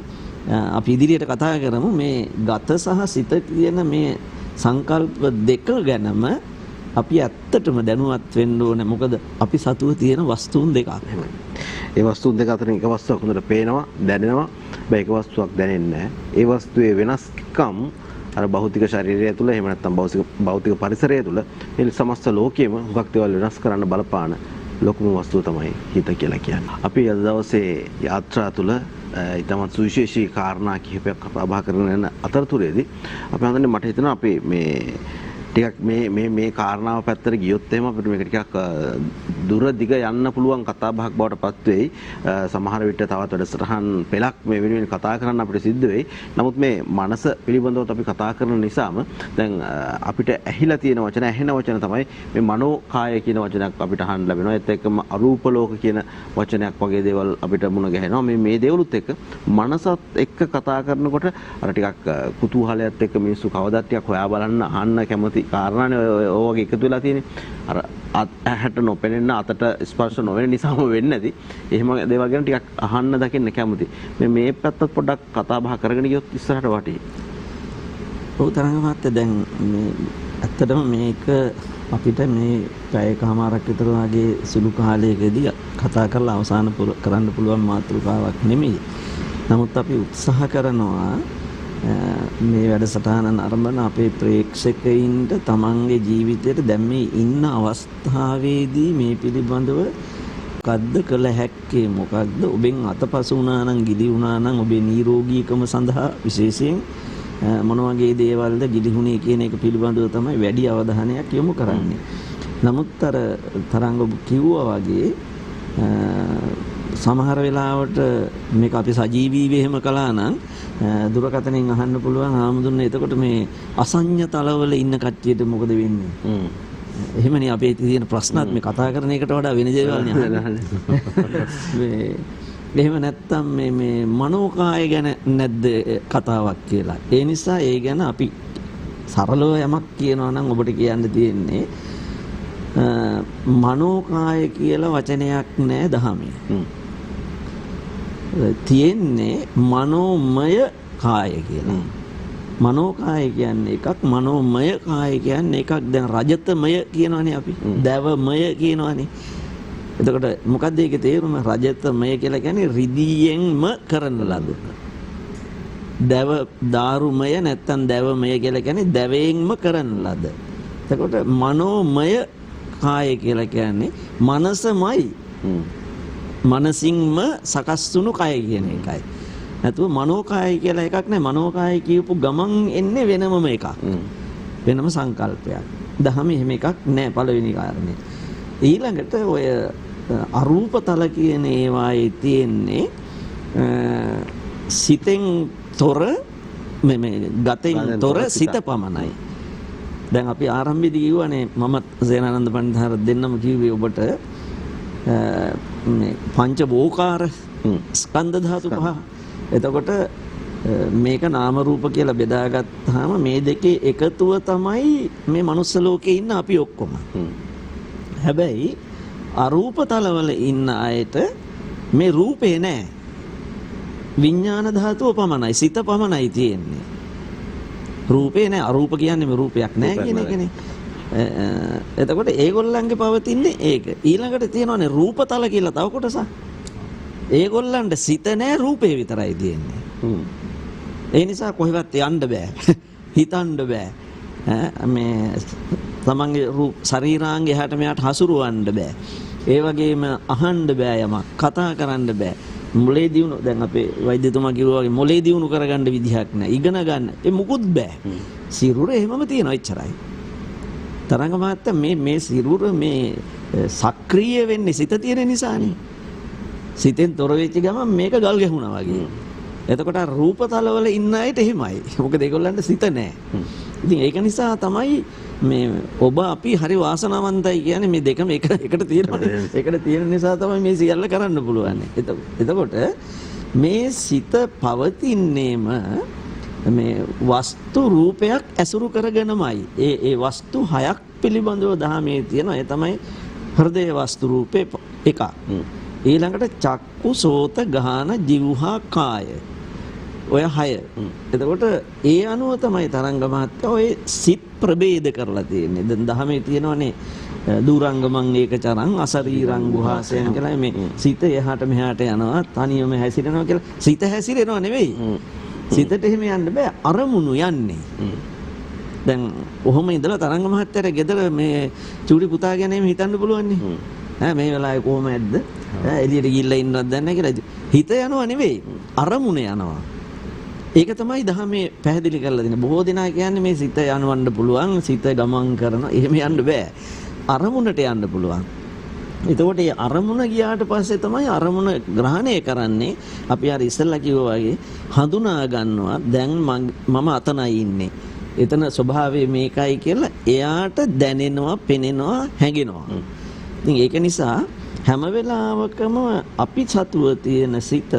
අපි ඉදිරියට කතා කරමු මේ ගත සහ සිත කියන මේ සංකල්ප දෙක ගැනම අපි ඇත්තටම දැනුවත් වෙන්න ඕනේ. මොකද අපි සතුව තියෙන වස්තුන් දෙකක්. ඒ වස්තුන් දෙක අතරින් එක වස්තුවක් හොඳට පේනවා, දැනෙනවා. හැබැයි එක වස්තුවක් දැනෙන්නේ නැහැ. ඒ වස්තුවේ වෙනස්කම් අර භෞතික ශරීරය තුළ එහෙම නැත්නම් භෞතික පරිසරය තුළ මේ සමස්ත ලෝකයේම හුඟක් දේවල් වෙනස් කරන්න බලපාන ලොකුම වස්තුව තමයි හිත කියලා කියන්නේ. අපි අද දවසේ යාත්‍රා තුළ ඊටමත් සුවිශේෂී කාරණා කිහිපයක් කතා බහ කරන යන අතරතුරේදී අපි හඳුන්නේ මට හිතෙනවා අපි මේ ටිකක් මේ කාරණාව පැත්තට ගියොත් එහෙම අපිට මේක ටිකක් දුර දිග යන්න පුළුවන් කතා බහක් බවට පත් වෙයි. සමහර විට තවත් වැඩසටහන් පෙළක් මේ වෙනුවෙන් කතා කරන්න අපිට සිද්ධ වෙයි. නමුත් මේ මනස පිළිබඳව අපි කතා කරන නිසාම දැන් අපිට ඇහිලා තියෙන වචන ඇහෙන වචන තමයි මේ මනෝකාය කියන වචනයක් අපිට අහන්න ලැබෙනවා. ඒත් එක්කම අරූප ලෝක කියන වචනයක් වගේ දේවල් අපිට මුණ ගැහෙනවා. මේ දේවලුත් එක්ක මනසත් එක්ක කතා කරනකොට අර ටිකක් කුතුහලයත් එක්ක මිනිස්සු කවදාත් ටිකක් හොයා බලන්න අහන්න කැමති කාරණානේ ඔය වගේ එකතු වෙලා තියෙන්නේ. අර ඇහැට නොපෙනෙන අතට ස්පර්ශ නොවෙන නිසාම වෙන්නේ නැති. එහෙම දේවල් ගැන ටිකක් අහන්න දකින්න කැමති. මේ පැත්තත් පොඩ්ඩක් කතා බහ කරගෙන ගියොත් ඉස්සරහට වටේ. ඔව් තරංග මහත්තයා දැන් මේ ඇත්තටම මේක අපිට මේ පැයකමාරක් විතර වගේ සුළු කාලයකදී කතා කරලා අවසන් කරන්න පුළුවන් මාතෘකාවක් නෙමෙයි. නමුත් අපි උත්සාහ කරනවා මේ වැඩසටහන නරඹන අපේ ප්‍රේක්ෂකයින්ට තමන්ගේ ජීවිතයට දැන් මේ ඉන්න අවස්ථාවේදී මේ පිළිබඳව මොකද්ද කළ හැක්කේ, මොකද්ද ඔබෙන් අතපසු වුණා නම්, ගිලි වුණා නම් ඔබේ නිරෝගීකම සඳහා විශේෂයෙන් මොන වගේ දේවල්ද ගිලිහුණේ කියන එක පිළිබඳව තමයි වැඩි අවධානයක් යොමු කරන්නේ. නමුත් අර තරංග ඔබ කිව්වා වගේ සමහර වෙලාවට මේක අපි සජීවීව එහෙම කළා නම් දුරකථනයෙන් අහන්න පුළුවන් ආමුදුන්නේ එතකොට මේ අසඤ්ඤ තලවල ඉන්න කට්ටියට මොකද වෙන්නේ? එහෙමනේ අපේ තියෙන ප්‍රශ්නත් මේ කතා කරන එකට වඩා වෙන දේවල් නේ. එහෙම නැත්තම් මේ මනෝකාය ගැන නැද්ද කතාවක් කියලා. ඒ නිසා ඒ ගැන අපි සරලව යමක් කියනවා නම් ඔබට කියන්න තියෙන්නේ මනෝකාය කියලා වචනයක් නෑ දහමේ. තියෙන්නේ මනෝමය කාය කියලා. මනෝකාය කියන්නේ එකක්, මනෝමය කාය කියන්නේ එකක්. දැන් රජතමය කියනවනේ අපි. දවමය කියනවනේ. එතකොට මොකක්ද ඒකේ තේරුම? රජතමය කියලා කියන්නේ රිදීයෙන්ම කරන ලද. දාරුමය නැත්තම් දවමය කියලා කියන්නේ දවයෙන්ම කරන ලද. එතකොට මනෝමය කාය කියලා කියන්නේ මනසමයි. මනසින්ම සකස් වුණු කය කියන එකයි. නැතුව මනෝකාය කියලා එකක් නැහැ. මනෝකාය කියපු ගමන් එන්නේ වෙනමම එකක්. වෙනම සංකල්පයක්. දහමේ එහෙම එකක් නැහැ පළවෙනි කාරණේ. ඊළඟට ඔය අරූපතල කියන ඒවායේ තියෙන්නේ සිතෙන් තොර මේ ගතෙන් තොර සිත පමණයි. දැන් අපි ආරම්භයේදී කිව්වනේ මම සේනානන්ද පණ්ඩිතහර දෙන්නම කිව්වේ ඔබට මේ පංචවෝකාර ස්කන්ධ ධාතු පහ. එතකොට මේක නාම රූප කියලා බෙදාගත්තාම මේ දෙකේ එකතුව තමයි මේ මනුස්ස ලෝකේ ඉන්න අපි ඔක්කොම. හැබැයි අරූප තලවල ඉන්න අයට මේ රූපේ නෑ. විඥාන ධාතුව පමණයි, සිත පමණයි තියෙන්නේ. රූපේ නෑ. අරූප කියන්නේ මේ රූපයක් නෑ කියන එකනේ. එතකොට ඒගොල්ලන්ගේ පවතින්නේ ඒක. ඊළඟට තියෙනවානේ රූපතල කියලා තව කොටසක්. ඒගොල්ලන්ට සිත නෑ, රූපේ විතරයි තියෙන්නේ. ඒ නිසා කොහෙවත් යන්න බෑ. හිතන්න බෑ. මේ තමන්ගේ ශරීරාංග එහාට මෙහාට හසුරවන්න බෑ. ඒ වගේම අහන්න බෑ යමක්, කතා කරන්න බෑ. මොලේ දියුණු දැන් අපේ වෛද්‍යතුමා කිව්වා වගේ මොලේ දියුණු කරගන්න විදිහක් නෑ. ඉගෙන ගන්න ඒ මුකුත් බෑ. සිරුර එහෙමම තියෙනවා එච්චරයි. තරංග මහත්තයා මේ සිරුර මේ සක්‍රීය වෙන්නේ සිත තියෙන නිසානේ. සිතෙන් තොර වෙච්ච ගමන් මේක ගල් ගැහුණා වගේ. එතකොට රූපතලවල ඉන්න අයට එහෙමයි. මොකද ඒගොල්ලන්ට සිත නැහැ. ඉතින් ඒක නිසා තමයි මේ ඔබ අපි හරි වාසනාවන්තයි කියන්නේ මේ දෙකම එකට තියෙනවානේ. එකට තියෙන නිසා තමයි මේ සියල්ල කරන්න පුළුවන්. එතකොට මේ සිත පවතින්නේම මේ වස්තු රූපයක් ඇසුරු කරගෙනමයි. ඒ වස්තු හයක් පිළිබඳව දහමේ තියෙනවා. ඒ තමයි හෘදය වස්තු රූපේ එකක්. ඊළඟට චක්කු සෝත ගාන જીවහා කාය. ඔය 6. එතකොට ඒ අනුව තමයි තරංග මහත්තයා ඔය සිත් ප්‍රභේද කරලා තියෙන්නේ. දැන් දහමේ තියෙනවානේ දුරංගමං ඒකචරං අසරීරං ගුහාසයන් කියලා මේ සිත එහාට මෙහාට යනවා, තනියම හැසිරෙනවා කියලා. සිත හැසිරෙනව නෙවෙයි. සිතට එහෙම යන්න බෑ, අරමුණු යන්නේ. දැන් ඔහොම ඉඳලා තරංග මහත්තයාට ගෙදර මේ චූටි පුතා ගැන හිතන්න පුළුවන් නේ. මේ වෙලාවේ කොහොමද? එළියට ගිහිල්ලා ඉන්නවද දන්නේ නැහැ කියලා. හිත යනවා නෙවෙයි, අරමුණ යනවා. ඒක තමයි දහමේ පැහැදිලි කරලා දෙන්නේ. බොහෝ දෙනා කියන්නේ මේ සිත යනවන්න පුළුවන්, සිත ගමන් කරනවා. එහෙම යන්න බෑ. අරමුණට යන්න පුළුවන්. එතකොට මේ අරමුණ ගියාට පස්සේ තමයි අරමුණ ග්‍රහණය කරන්නේ. අපි අර ඉස්සෙල්ලා කිව්වා වගේ හඳුනා ගන්නවා. දැන් මම අතනයි ඉන්නේ. එතන ස්වභාවය මේකයි කියලා එයාට දැනෙනවා, පෙනෙනවා, හැඟෙනවා. ඉතින් ඒක නිසා හැම වෙලාවකම අපි සතුව තියෙන සිත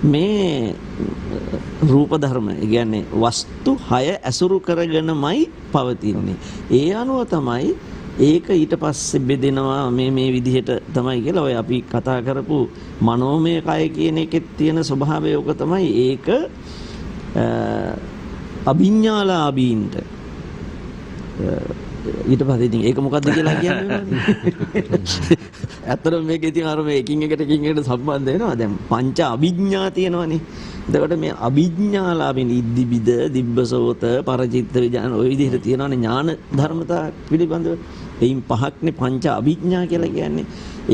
මේ රූප ධර්ම, ඒ කියන්නේ වස්තු 6 ඇසුරු කරගෙනමයි පවතින්නේ. ඒ අනුව තමයි ඒක ඊට පස්සේ බෙදෙනවා මේ විදිහට තමයි කියලා ඔය අපි කතා කරපු මනෝමය කය කියන එකෙත් තියෙන ස්වභාවය ඔක තමයි. ඒක අභිඥාලාභීන්ට ඊට පස්සේ ඉතින් ඒක මොකද්ද කියලා කියන්නේ. ඇත්තටම මේක ඉතින් අර මේ එකින් එකට සම්බන්ධ වෙනවා. දැන් පංච අභිඥා තියෙනවනේ. එතකොට මේ අභිඥාලාභින් ඉද්දිබිද, දිබ්බසෝත, පරචිත්ත විඥාන ඔය විදිහට තියෙනවනේ ඥාන ධර්මතා පිළිබඳව. එයින් පහක්නේ පංච අභිඥා කියලා කියන්නේ.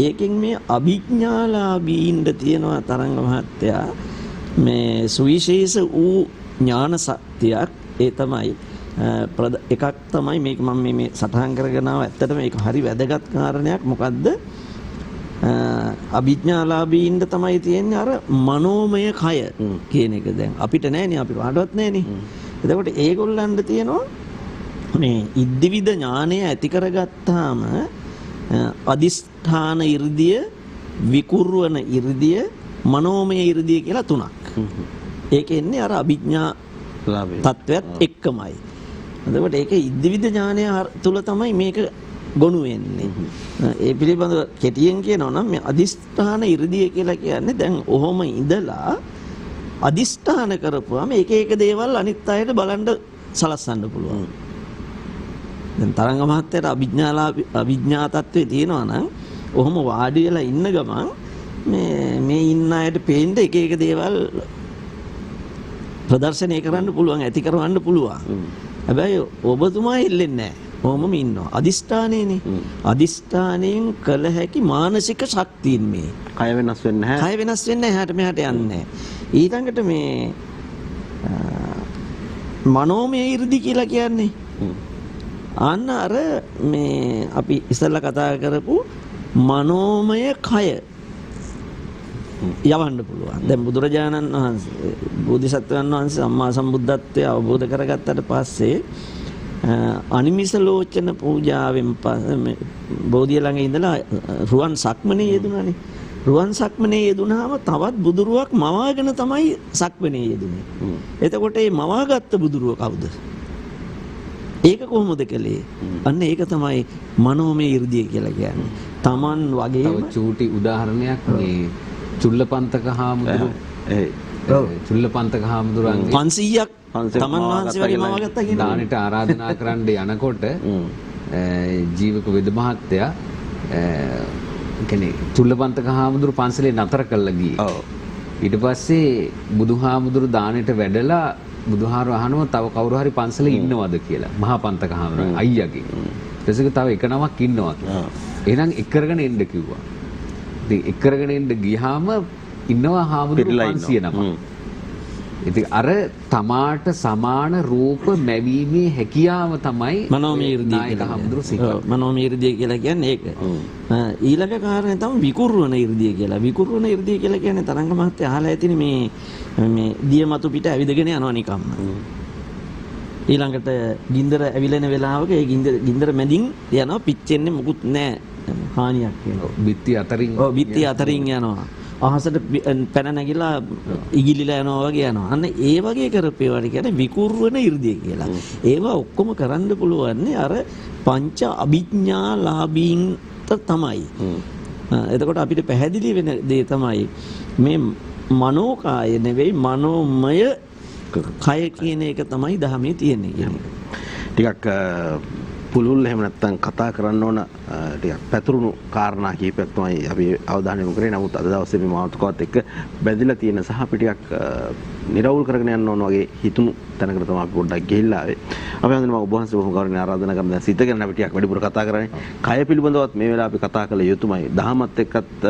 ඒකෙන් මේ අභිඥාලාභීන්ට තියෙනවා තරංග මහත්තයා මේ සුවිශේෂ වූ ඥාන සත්‍යයක්. ඒ තමයි එකක් තමයි මේක මම මේ සටහන් කරගෙන ආව. ඇත්තටම මේක හරි වැදගත් කාරණයක්. මොකද්ද? අභිඥාලාභීන්ට තමයි තියෙන්නේ අර මනෝමය කය කියන එක. දැන් අපිට නැහැනේ, අපි කාටවත් නැහැනේ. එතකොට ඒගොල්ලන්ට තියෙනවා මේ ඉද්දිවිද ඥානය ඇති කරගත්තාම අදිෂ්ඨාන 이르දිය, විකුර්වන 이르දිය, මනෝමය 이르දිය කියලා තුනක්. ඒක එන්නේ අර අභිඥා තත්වයක් එක්කමයි. එතකොට ඒක ඉද්දිවිද ඥානය තුල තමයි මේක ගොනු වෙන්නේ. ඒ පිළිබඳව කෙටියෙන් කියනවා නම් මේ අදිෂ්ඨාන 이르දිය කියලා කියන්නේ දැන් ඔහොම ඉඳලා අදිෂ්ඨාන කරපුවාම එක එක දේවල් අනිත් අයට බලන්න සලස්සන්න පුළුවන්. දැන් තරංග මහත්තයාට අභිඥා තත්ත්වේ තියෙනවා නම් ඔහොම වාඩි වෙලා ඉන්න ගමන් මේ ඉන්න අයට පේන්න එක එක දේවල් ප්‍රදර්ශනය කරන්න පුළුවන්, ඇති කරවන්න පුළුවන්. හැබැයි ඔබතුමා ඉල්ලෙන්නේ නැහැ. ඔහොමම ඉන්නවා. අදිෂ්ඨානයේනේ. අදිෂ්ඨානයෙන් කළ හැකි මානසික ශක්තියින් මේ. කය වෙනස් වෙන්නේ නැහැ. කය වෙනස් වෙන්නේ නැහැ. එහාට මෙහාට යන්නේ නැහැ. ඊළඟට මේ මනෝමය 이르දි කියලා කියන්නේ. අන්න අර මේ අපි ඉස්සෙල්ලා කතා කරපු මනෝමය කය යවන්න පුළුවන්. දැන් බුදුරජාණන් වහන්සේ, බෝධිසත්වයන් වහන්සේ සම්මා සම්බුද්ධත්වය අවබෝධ කරගත්තට පස්සේ අනිමිස ලෝචන පූජාවෙන් පස්සේ බෝධිය ළඟ ඉඳලා රුවන් සක්මනේ යෙදුණානේ. රුවන් සක්මනේ යෙදුණාම තවත් බුදුරුවක් මවාගෙන තමයි සක්මනේ යෙදුනේ. එතකොට මේ මවාගත්ත බුදුරුව කවුද? ඒක කොහොමද කළේ? අන්න ඒක තමයි මනෝමය 이르දිය කියලා කියන්නේ. Taman වගේම තව චූටි උදාහරණයක් මේ චුල්ලපන්තක හාමුදුරු චුල්ලපන්තක හාමුදුරන්ගේ 500ක් Taman වහන්සේ වගේ මවාගත්තා කියන දානෙට ආරාධනා කරන්න යනකොට ජීවක වෙද මහත්තයා කියන්නේ චුල්ලපන්තක හාමුදුරු පන්සලේ නතර කළා ගියේ. ඊට පස්සේ බුදුහාමුදුරු දානෙට වැඩලා බුදුහාර අහනවා තව කවුරු හරි පන්සලේ ඉන්නවද කියලා. මහා පන්තක හාමුදුරුවෝ අයියාගේ. ඊටසේ තව එක නමක් ඉන්නවා කියලා. එහෙනම් එක් කරගෙන එන්න කිව්වා. ඉතින් එක් කරගෙන එන්න ගියාම ඉන්නවා හාමුදුරුවෝ 500 නමක්. ඉතින් අර තමාට සමාන රූප මැවීමේ හැකියාව තමයි මනෝමය 이르දිය කියලා හාමුදුරුවෝ සිතා. මනෝමය 이르දිය කියලා කියන්නේ ඒක. ඊළඟ කාරණේ තමයි විකුර්වන 이르දිය කියලා. විකුර්වන ඉර්ධිය කියලා කියන්නේ තරංග මහත්තයා අහලා ඇතිනේ මේ දිය මතු පිට ඇවිදගෙන යනවා නිකම්ම. ඊළඟට ගින්දර ඇවිලෙන වෙලාවක ඒ ගින්දර මැදින් යනවා, පිච්චෙන්නේ මුකුත් නැහැ, හානියක් වෙනවා. බිත්ති අතරින් බිත්ති අතරින් යනවා. අහසට පැන නැගිලා ඉගිලිලා යනවා වගේ යනවා. අන්න ඒ වගේ කරපේවට කියන්නේ විකුර්වන 이르දිය කියලා. ඒවා ඔක්කොම කරන්න පුළුවන් අර පංච අභිඥාලාභීන්ට තමයි. එතකොට අපිට පැහැදිලි වෙන දේ තමයි මේ මනෝකාය නෙවෙයි මනෝමය කය කියන එක තමයි ධර්මයේ තියෙන්නේ කියන්නේ. ටිකක් පුළුල් එහෙම නැත්නම් කතා කරන්න ඕන ටිකක් පැතුරුණු කාරණා කීපයක් තමයි අපි අවධානය යොමු කරේ. නමුත් අද දවසේ මේ මාතෘකාවත් එක්ක බැඳිලා තියෙන සහ අපි ටිකක් නිරවුල් කරගෙන යන්න ඕන වගේ හිතුණු තැනකට තමයි අපි පොඩ්ඩක් ගිහිල්ලා ආවේ. අපි හඳුනන මම ඔබ වහන්සේ බොහොම ගෞරවණීය ආරාධනා කරන දැන් සිත ගැන අපි ටිකක් වැඩිපුර කතා කරන්නේ. කය පිළිබඳවත් මේ වෙලාව අපි කතා කළ යුතුමයි. දහමත් එක්කත්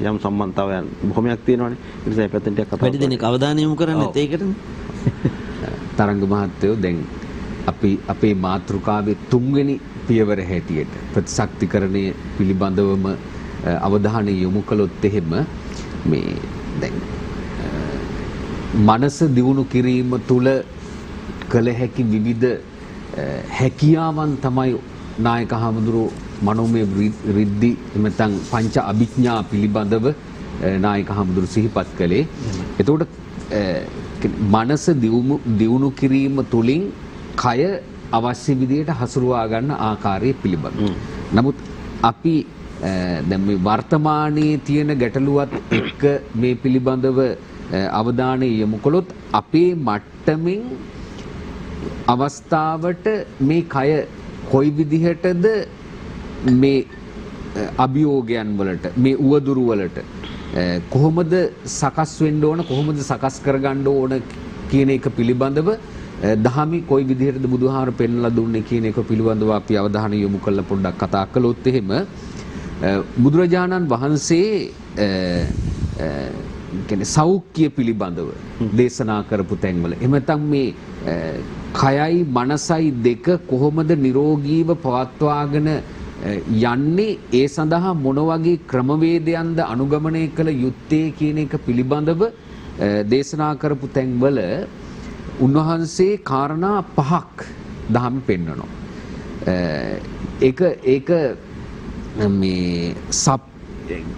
යම් සම්බන්ධතාවයන් බොහොමයක් තියෙනවානේ. ඒ නිසා මේ පැත්තෙන් ටිකක් කතා වැඩි දෙනෙක් අවධානය යොමු කරන්නත් ඒකටනේ. තරංග මහත්තයෝ දැන් අපි අපේ මාතෘකාවේ තුන්වෙනි පියවර හැටියට ප්‍රතිශක්තිකරණය පිළිබඳවම අවධානය යොමු කළොත් එහෙම මේ දැන් මනස දියුණු කිරීම තුළ කළ හැකි විවිධ හැකියාවන් තමයි නායක හාමුදුරුවෝ මනෝමය රිද්දි එමෙතන් පංච අභිඥා පිළිබඳව නායක හාමුදුරුවෝ සිහිපත් කළේ. එතකොට මනස දියුණු කිරීම තුළින් කය අවශ්‍ය විදිහට හසුරුවා ගන්න ආකාරය පිළිබඳව. නමුත් අපි දැන් මේ වර්තමානයේ තියෙන ගැටලුවත් එක්ක මේ පිළිබඳව අවධානය යොමු කළොත් අපේ මට්ටමින් අවස්ථාවට මේ කය කොයි විදිහටද මේ අභියෝගයන් වලට මේ උවදුරු වලට කොහොමද සකස් වෙන්න ඕන කොහොමද සකස් කරගන්න ඕන කියන එක පිළිබඳව දහමි කොයි විදිහටද බුදුහාර පෙන්වලා දුන්නේ කියන එක පිළිබඳව අපි අවධානය යොමු කරලා පොඩ්ඩක් කතා කළොත් එහෙම බුදුරජාණන් වහන්සේ කියන්නේ සෞඛ්‍ය පිළිබඳව දේශනා කරපු තැන්වල එහෙම නැත්නම් මේ කයයි මනසයි දෙක කොහොමද නිරෝගීව පවත්වාගෙන යන්නේ ඒ සඳහා මොන වගේ ක්‍රමවේදයන්ද අනුගමනය කළ යුත්තේ කියන එක පිළිබඳව දේශනා කරපු තැන්වල උන්වහන්සේ කාරණා පහක් දහම් පෙන්වනවා. ඒක මේ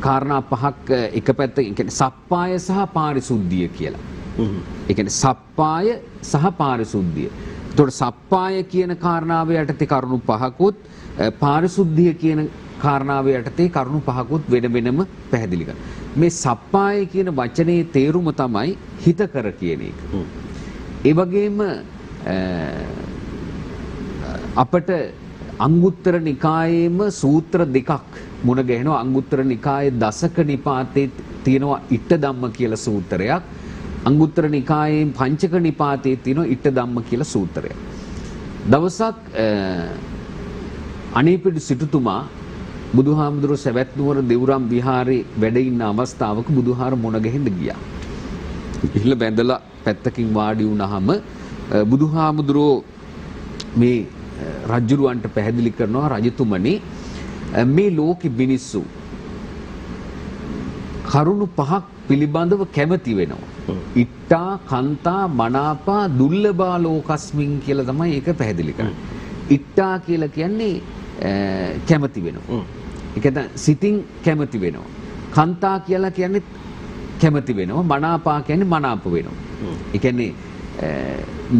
කාරණා පහක් එක පැත්තකින් කියන්නේ සප්පාය සහ පාරිශුද්ධිය කියලා. ඒ කියන්නේ සප්පාය සහ පාරිශුද්ධිය. එතකොට සප්පාය කියන කාරණාව යටතේ කරුණු පහකුත් පාරිශුද්ධිය කියන කාරණාව යටතේ කරුණු පහකුත් වෙන වෙනම පැහැදිලි කරනවා. මේ සප්පාය කියන වචනේ තේරුම තමයි හිතකර කියන එක. ඒ වගේම අපට අංගුත්තර නිකායේම සූත්‍ර දෙකක් මුණ ගැහෙනවා. අංගුත්තර නිකායේ දසක නිපාතේ තියෙනවා ඉට්ඨ ධම්ම කියලා සූත්‍රයක්. අංගුත්තර නිකායේ පංචක නිපාතේ තියෙනවා ඉට්ඨ ධම්ම කියලා සූත්‍රයක්. දවසක් අනේපිඩු සිටුතුමා බුදුහාමුදුරුවෝ සවැත් නුවර දෙවුරම් විහාරේ වැඩ ඉන්න අවස්ථාවක බුදුහාර මුණ ගැහෙන්න ගියා. ඉහිල බැඳලා පැත්තකින් වාඩි වුණාම බුදුහාමුදුරුවෝ මේ රජුරවන්ට පැහැදිලි කරනවා රජතුමනි මේ ලෝකෙ මිනිස්සු කරුණු පහක් පිළිබඳව කැමති වෙනවා. ඉට්ටා කන්තා මනාපා දුර්ලභා ලෝකස්මින් කියලා තමයි ඒක පැහැදිලි කරන්නේ. ඉට්ටා කියලා කියන්නේ කැමති වෙනවා. ඒක තමයි සිතින් කැමති වෙනවා. කන්තා කියලා කියන්නේ කැමති වෙනවා. මනාපා කියන්නේ මනාප වෙනවා. ඒ කියන්නේ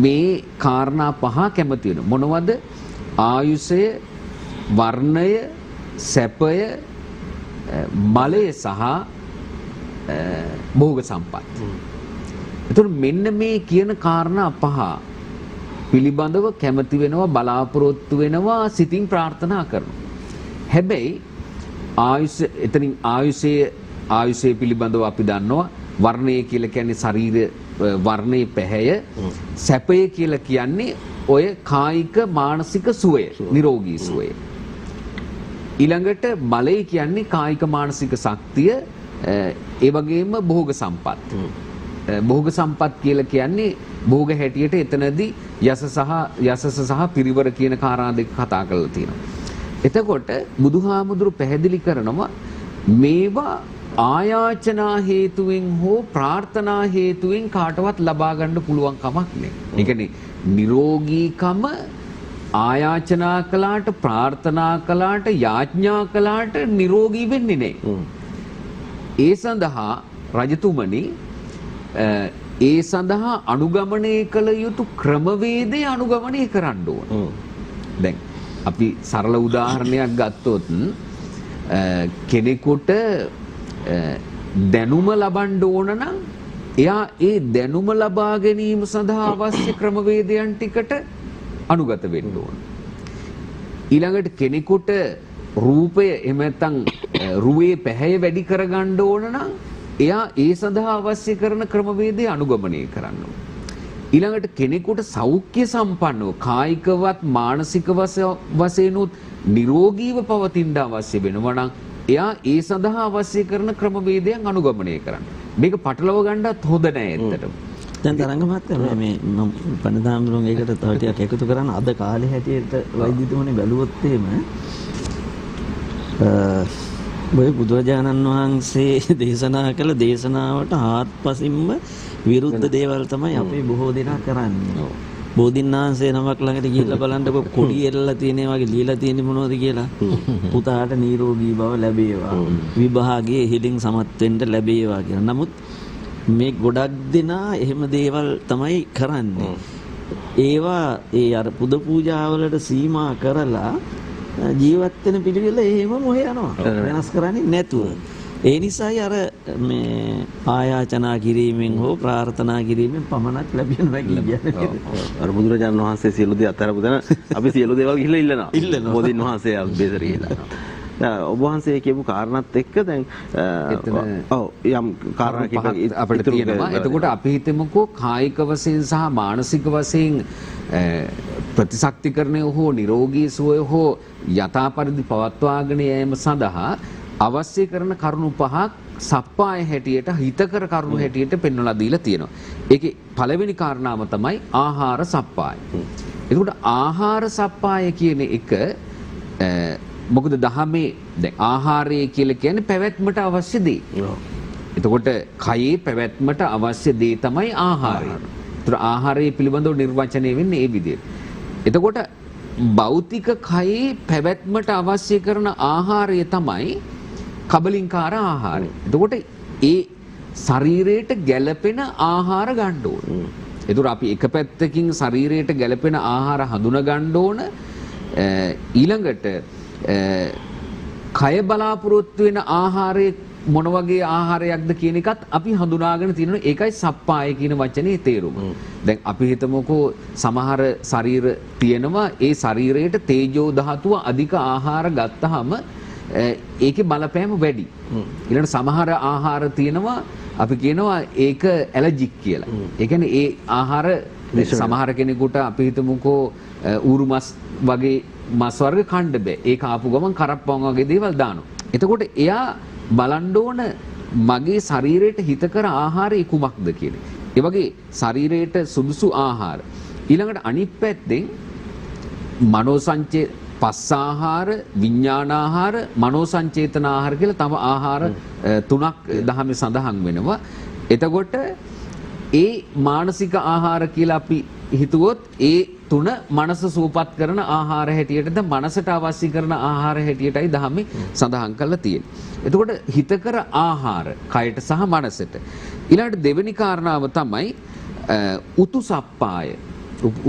මේ කාරණා පහ කැමති වෙනවා. මොනවද? ආයුෂය, වර්ණය, සැපය, බලය සහ භෝග සම්පත්. එතකොට මෙන්න මේ කියන කාරණා පහ පිළිබඳව කැමති වෙනවා, බලාපොරොත්තු වෙනවා, සිතින් ප්‍රාර්ථනා කරනවා. හැබැයි එතනින් ආයුෂය පිළිබඳව අපි දන්නවා වර්ණය කියලා කියන්නේ ශරීර වර්ණයේ පැහැය, සැපය කියලා කියන්නේ ඔය කායික මානසික සුවය, නිරෝගී සුවය. ඊළඟට බලය කියන්නේ කායික මානසික ශක්තිය, ඒ වගේම භෝග සම්පත්. භෝග සම්පත් කියලා කියන්නේ භෝග හැටියට එතනදී යසස සහ පිරිවර කියන කාරණා දෙක කතා කරලා තියෙනවා. එතකොට බුදුහාමුදුරු පැහැදිලි කරනවා මේවා ආයාචනා හේතුවෙන් හෝ ප්‍රාර්ථනා හේතුවෙන් කාටවත් ලබා ගන්න පුළුවන් කමක් නෑ. ඒ කියන්නේ නිරෝගීකම ආයාචනා කළාට ප්‍රාර්ථනා කළාට යාඥා කළාට නිරෝගී වෙන්නේ නෑ. ඒ සඳහා රජතුමනි ඒ සඳහා අනුගමනය කළ යුතු ක්‍රමවේදය අනුගමනය කරන්න ඕන. දැන් අපි සරල උදාහරණයක් ගත්තොත් කෙනෙකුට දැනුම ලබන්න ඕන නම් එයා ඒ දැනුම ලබා ගැනීම සඳහා අවශ්‍ය ක්‍රමවේදයන් ටිකට අනුගත වෙන්න ඕන. ඊළඟට කෙනෙකුට රූපය එහෙම නැත්නම් රුවේ පැහැය වැඩි කරගන්න ඕන නම් එයා ඒ සඳහා අවශ්‍ය කරන ක්‍රමවේදය අනුගමනය කරන්න ඕන. ඊළඟට කෙනෙකුට සෞඛ්‍ය සම්පන්නව කායිකවත් මානසික වශයෙන්ුත් නිරෝගීව පවතින්න අවශ්‍ය වෙනවා නම් එයා ඒ සඳහා අවශ්‍ය කරන ක්‍රමවේදයන් අනුගමනය කරන්න. මේක පටලව ගන්නත් හොඳ නෑ ඇත්තටම. දැන් තරංග මහත්තයා මේ මම පණදාම්රුන් ඒකට තව ටිකක් එකතු කරන්න අද කාලේ හැටියට වෛද්‍යතුමනි බැලුවොත් එහෙම ඔය බුදුරජාණන් වහන්සේ දේශනා කළ දේශනාවට හාත්පසින්ම විරුද්ධ දේවල් තමයි අපි බොහෝ දෙනා කරන්නේ. බෝධින්නාංශේ නමක් ළඟට ගිහිල්ලා බලන්නකො කොඩි එල්ලලා තියෙන වගේ ලියලා තියෙන්නේ මොනවද කියලා. පුතාට නිරෝගී බව ලැබේවා. විභාගයේ හිලින් සමත් වෙන්න ලැබේවා කියලා. නමුත් මේ ගොඩක් දෙනා එහෙම දේවල් තමයි කරන්නේ. ඒවා ඒ අර පුද පූජාවලට සීමා කරලා ජීවත් වෙන පිළිවෙල එහෙමම ඔය යනවා. වෙනස් කරන්නේ නැතුව. ඒ නිසායි අර මේ ආයාචනා කිරීමෙන් හෝ ප්‍රාර්ථනා කිරීමෙන් පමණක් ලැබෙනවා කියන්නේ. අර බුදුරජාණන් වහන්සේ සියලු දේ අත්හැරපු දැන අපි සියලු දේවල් ගිහිල්ලා ඉල්ලනවා. බෝධින් වහන්සේ අල්බේසර ගිහිල්ලා. ඔබ වහන්සේ කියපු කාරණාත් එක්ක දැන් ඔව් යම් කාරණා කිහිපයක් අපිට තියෙනවා. එතකොට අපි හිතමුකෝ කායික වශයෙන් සහ මානසික වශයෙන් ප්‍රතිශක්තිකරණය හෝ නිරෝගී සුවය හෝ යථා පරිදි පවත්වාගෙන යාම සඳහා අවශ්‍ය කරන කරුණු පහක් සප්පාය හැටියට හිතකර කරුණු හැටියට පෙන්වලා දීලා තියෙනවා. ඒකේ පළවෙනි කාරණාව තමයි ආහාර සප්පාය. එතකොට ආහාර සප්පාය කියන එක මොකද දහමේ දැන් ආහාරය කියලා කියන්නේ පැවැත්මට අවශ්‍ය දේ. එතකොට කයේ පැවැත්මට අවශ්‍ය දේ තමයි ආහාරය. ඒතර ආහාරය පිළිබඳව නිර්වචනය වෙන්නේ ඒ විදිහට. එතකොට භෞතික කයේ පැවැත්මට අවශ්‍ය කරන ආහාරය තමයි කබලින්කාර ආහාරය. එතකොට ඒ ශරීරයට ගැළපෙන ආහාර ගන්න ඕන. ඒතර අපි එක පැත්තකින් ශරීරයට ගැළපෙන ආහාර හඳුනා ගන්න ඕන. ඊළඟට කය බලාපොරොත්තු වෙන ආහාරය මොන වගේ ආහාරයක්ද කියන එකත් අපි හඳුනාගෙන තියෙනවා. ඒකයි සප්පාය කියන වචනේ තේරුම. දැන් අපි හිතමුකෝ සමහර ශරීර තියෙනවා ඒ ශරීරයට තේජෝ ධාතුව අධික ආහාර ගත්තාම ඒකේ බලපෑම වැඩි. ඊළඟට සමහර ආහාර තියෙනවා අපි කියනවා ඒක ඇලර්ජික් කියලා. ඒ කියන්නේ ඒ ආහාර සමහර කෙනෙකුට අපි හිතමුකෝ ඌරු මස් වගේ මස් වර්ග කන්න බෑ. ඒක ආපු ගමන් කරප්පම් වගේ දේවල් දානවා. එතකොට එයා බලන්න ඕන මගේ ශරීරයට හිතකර ආහාරය කුමක්ද කියලා. ඒ වගේ ශරීරයට සුදුසු ආහාර. ඊළඟට අනිත් පැත්තෙන් මනෝ සංචේ පස්සාහාර, විඥානාහාර, මනෝ සංචේතන ආහාර කියලා තව ආහාර තුනක් දහමේ සඳහන් වෙනවා. එතකොට ඒ මානසික ආහාර කියලා අපි හිතුවොත් ඒ තුන මනස සූපත් කරන ආහාර හැටියටද මනසට අවශ්‍ය කරන ආහාර හැටියටයි දහමේ සඳහන් කරලා තියෙන්නේ. එතකොට හිතකර ආහාර කයට සහ මනසට. ඊළඟට දෙවෙනි කාරණාව තමයි උතුසප්පාය.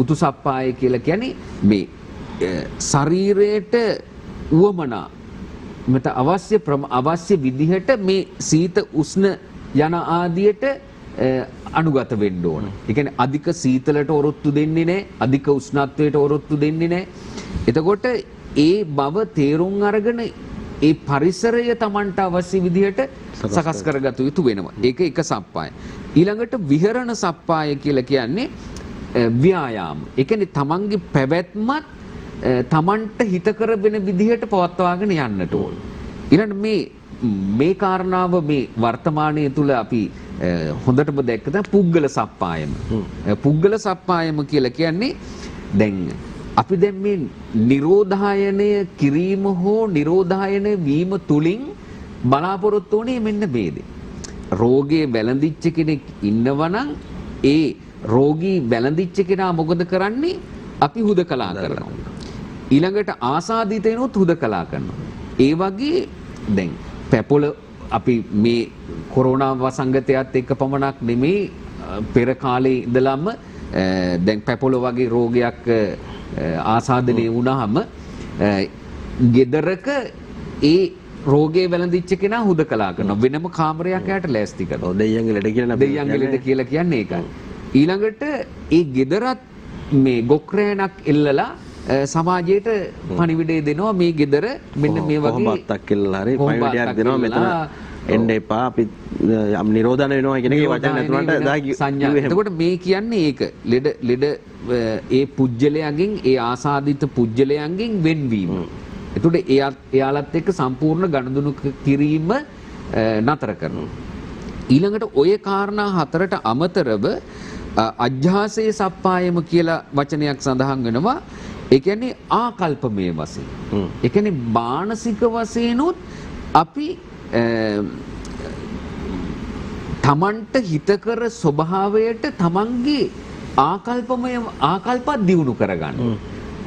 උතුසප්පාය කියලා කියන්නේ මේ ශරීරයට උවමනා මත අවශ්‍ය විදිහට මේ සීත උෂ්ණ යන ආදියට අනුගත වෙන්න ඕන. ඒ කියන්නේ අධික සීතලට ඔරොත්තු දෙන්නේ නැහැ, අධික උෂ්ණත්වයට ඔරොත්තු දෙන්නේ නැහැ. එතකොට ඒ බව තේරුම් අරගෙන ඒ පරිසරය Tamanට අවශ්‍ය විදිහට සකස් කරගත යුතු වෙනවා. ඒක එක සප්පාය. ඊළඟට විහරණ සප්පාය කියලා කියන්නේ ව්‍යායාම. ඒ කියන්නේ Tamanගේ පැවැත්මත් Tamanට හිතකර වෙන විදිහට පවත්වාගෙන යන්නට ඕන. ඊළඟට මේ කාරණාව මේ වර්තමානයේ තුල අපි හොඳටම දැක්කද පුද්ගල සප්පායම. පුද්ගල සප්පායම කියලා කියන්නේ දැන් අපි දැන් මේ නිරෝධායනය කිරීම හෝ නිරෝධායනය වීම තුලින් බලාපොරොත්තු වෙන්නේ මෙන්න මේ දේ. රෝගයේ වැළඳිච්ච කෙනෙක් ඉන්නවනම් ඒ රෝගී වැළඳිච්ච කෙනා මොකද කරන්නේ? අපි හුදකලා කරනවා. ඊළඟට ආසාදිතේනොත් හුදකලා කරනවා. ඒ වගේ දැන් පැපොල අපි මේ කොරෝනා වසංගතයත් එක්ක පමණක් නෙමේ පෙර කාලේ ඉඳලම දැන් පැපොල වගේ රෝගයක් ආසාදනය වුණාම ගෙදරක ඒ රෝගේ වැළඳිච්ච කෙනා හුදකලා කරනවා. වෙනම කාමරයක් යට ලෑස්ති කරනවා. දෙයියන්ගේ ලෙඩ කියලා දෙයියන්ගේ ලෙඩ කියලා කියන්නේ ඒකයි. ඊළඟට ඒ ගෙදරත් මේ ගොක්රෑනක් එල්ලලා සමාජයට පණිවිඩය දෙනවා මේ ගෙදර මෙන්න මේ වගේ කොහොමදක් කියලා හරි පණිවිඩයක් දෙනවා මෙතන එන්න එපා අපි යම් නිරෝධන වෙනවා කියන එකේ වචන නැතුනට සංඥා. එතකොට මේ කියන්නේ ඒක ලෙඩ ඒ පුජ්‍යලයන්ගෙන් ඒ ආසාදිත පුජ්‍යලයන්ගෙන් වෙන්වීම. එතකොට එයාලත් එක්ක සම්පූර්ණ ගනුදෙනු කිරීම නතර කරනවා. ඊළඟට ඔය කාරණා හතරට අමතරව අජ්ජාසේ සප්පායම කියලා වචනයක් සඳහන් වෙනවා. ඒ කියන්නේ ආකල්පමය වශයෙන්. ඒ කියන්නේ මානසික වශයෙන්ුත් අපි තමන්ට හිතකර ස්වභාවයට තමන්ගේ ආකල්පත් දියුණු කරගන්න.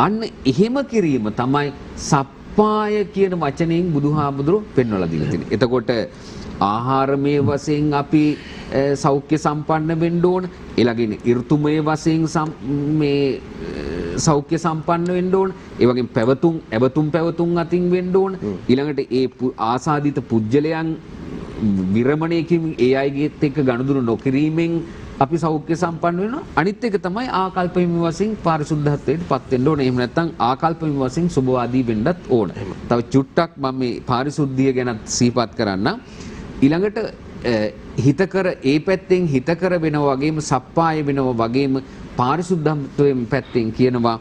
අන්න එහෙම කිරීම තමයි සප්පාය කියන වචනයෙන් බුදුහාමුදුරුවෝ පෙන්වලා දීලා තියෙන්නේ. එතකොට ආහාරමය වශයෙන් අපි සෞඛ්‍ය සම්පන්න වෙන්න ඕන. ඊළඟින් ඍතුමය වශයෙන් මේ සෞඛ්‍ය සම්පන්න වෙන්න ඕන. ඒ වගේම පැවතුම් අතින් වෙන්න ඕන. ඊළඟට ඒ ආසාදිත පුජ්‍යලයන් විරමණයකින් ඒ අයගේත් එක්ක ගනුදෙනු නොකිරීමෙන් අපි සෞඛ්‍ය සම්පන්න වෙනවා. අනිත් එක තමයි ආකල්පහිම වශයෙන් පාරිශුද්ධත්වයට පත් වෙන්න ඕන. එහෙම නැත්නම් ආකල්පහිම වශයෙන් සුභවාදී වෙන්නත් ඕන. තව චුට්ටක් මම මේ පාරිශුද්ධිය ගැන සිහිපත් කරන්නම්. ඊළඟට හිතකර ඒ පැත්තෙන් හිතකර වෙනවා වගේම සප්පාය වෙනවා වගේම පාරිශුද්ධත්වයෙන් පැත්තෙන් කියනවා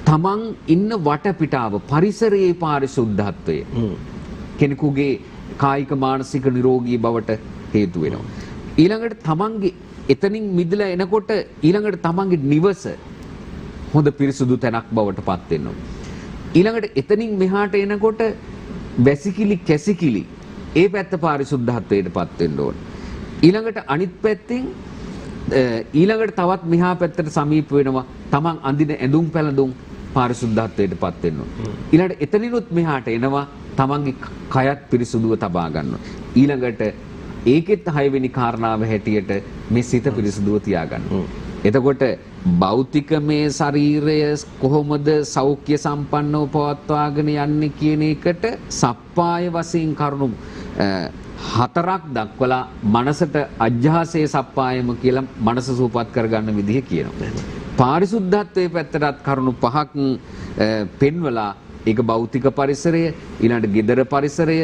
තමන් ඉන්න වටපිටාව පරිසරයේ පාරිශුද්ධත්වය කෙනෙකුගේ කායික මානසික නිරෝගී බවට හේතු වෙනවා. ඊළඟට තමන්ගේ එතනින් මිදලා එනකොට ඊළඟට තමන්ගේ නිවස හොඳ පිරිසුදු තැනක් බවට පත් වෙනවා. ඊළඟට එතනින් මෙහාට එනකොට වැසිකිලි කැසිකිලි ඒ පැත්ත පාරිශුද්ධත්වයට පත් වෙන්න ඕන. ඊළඟට අනිත් පැත්තෙන් ඊළඟට තවත් මෙහා පැත්තට සමීප වෙනවා තමන් අඳින ඇඳුම් පැළඳුම් පාරිශුද්ධත්වයට පත් වෙන්න ඕන. ඊළඟට එතනිනුත් මෙහාට එනවා තමන්ගේ කයත් පිරිසුදුව තබා ගන්නවා. ඊළඟට ඒකෙත් 6 වෙනි කාරණාව හැටියට මේ සිත පිරිසුදුව තියාගන්න. එතකොට භෞතික මේ ශරීරය කොහොමද සෞඛ්‍ය සම්පන්නව පවත්වාගෙන යන්නේ කියන එකට සප්පාය වශයෙන් කරුණු 4ක් දක්වලා මනසට අජ්ජාසේ සප්පායම කියලා මනස සූපත් කරගන්න විදිහ කියනවා. පාරිශුද්ධත්වයේ පැත්තටත් කරුණු 5ක් පෙන්වලා ඒක භෞතික පරිසරය, ඊළඟට ගෙදර පරිසරය,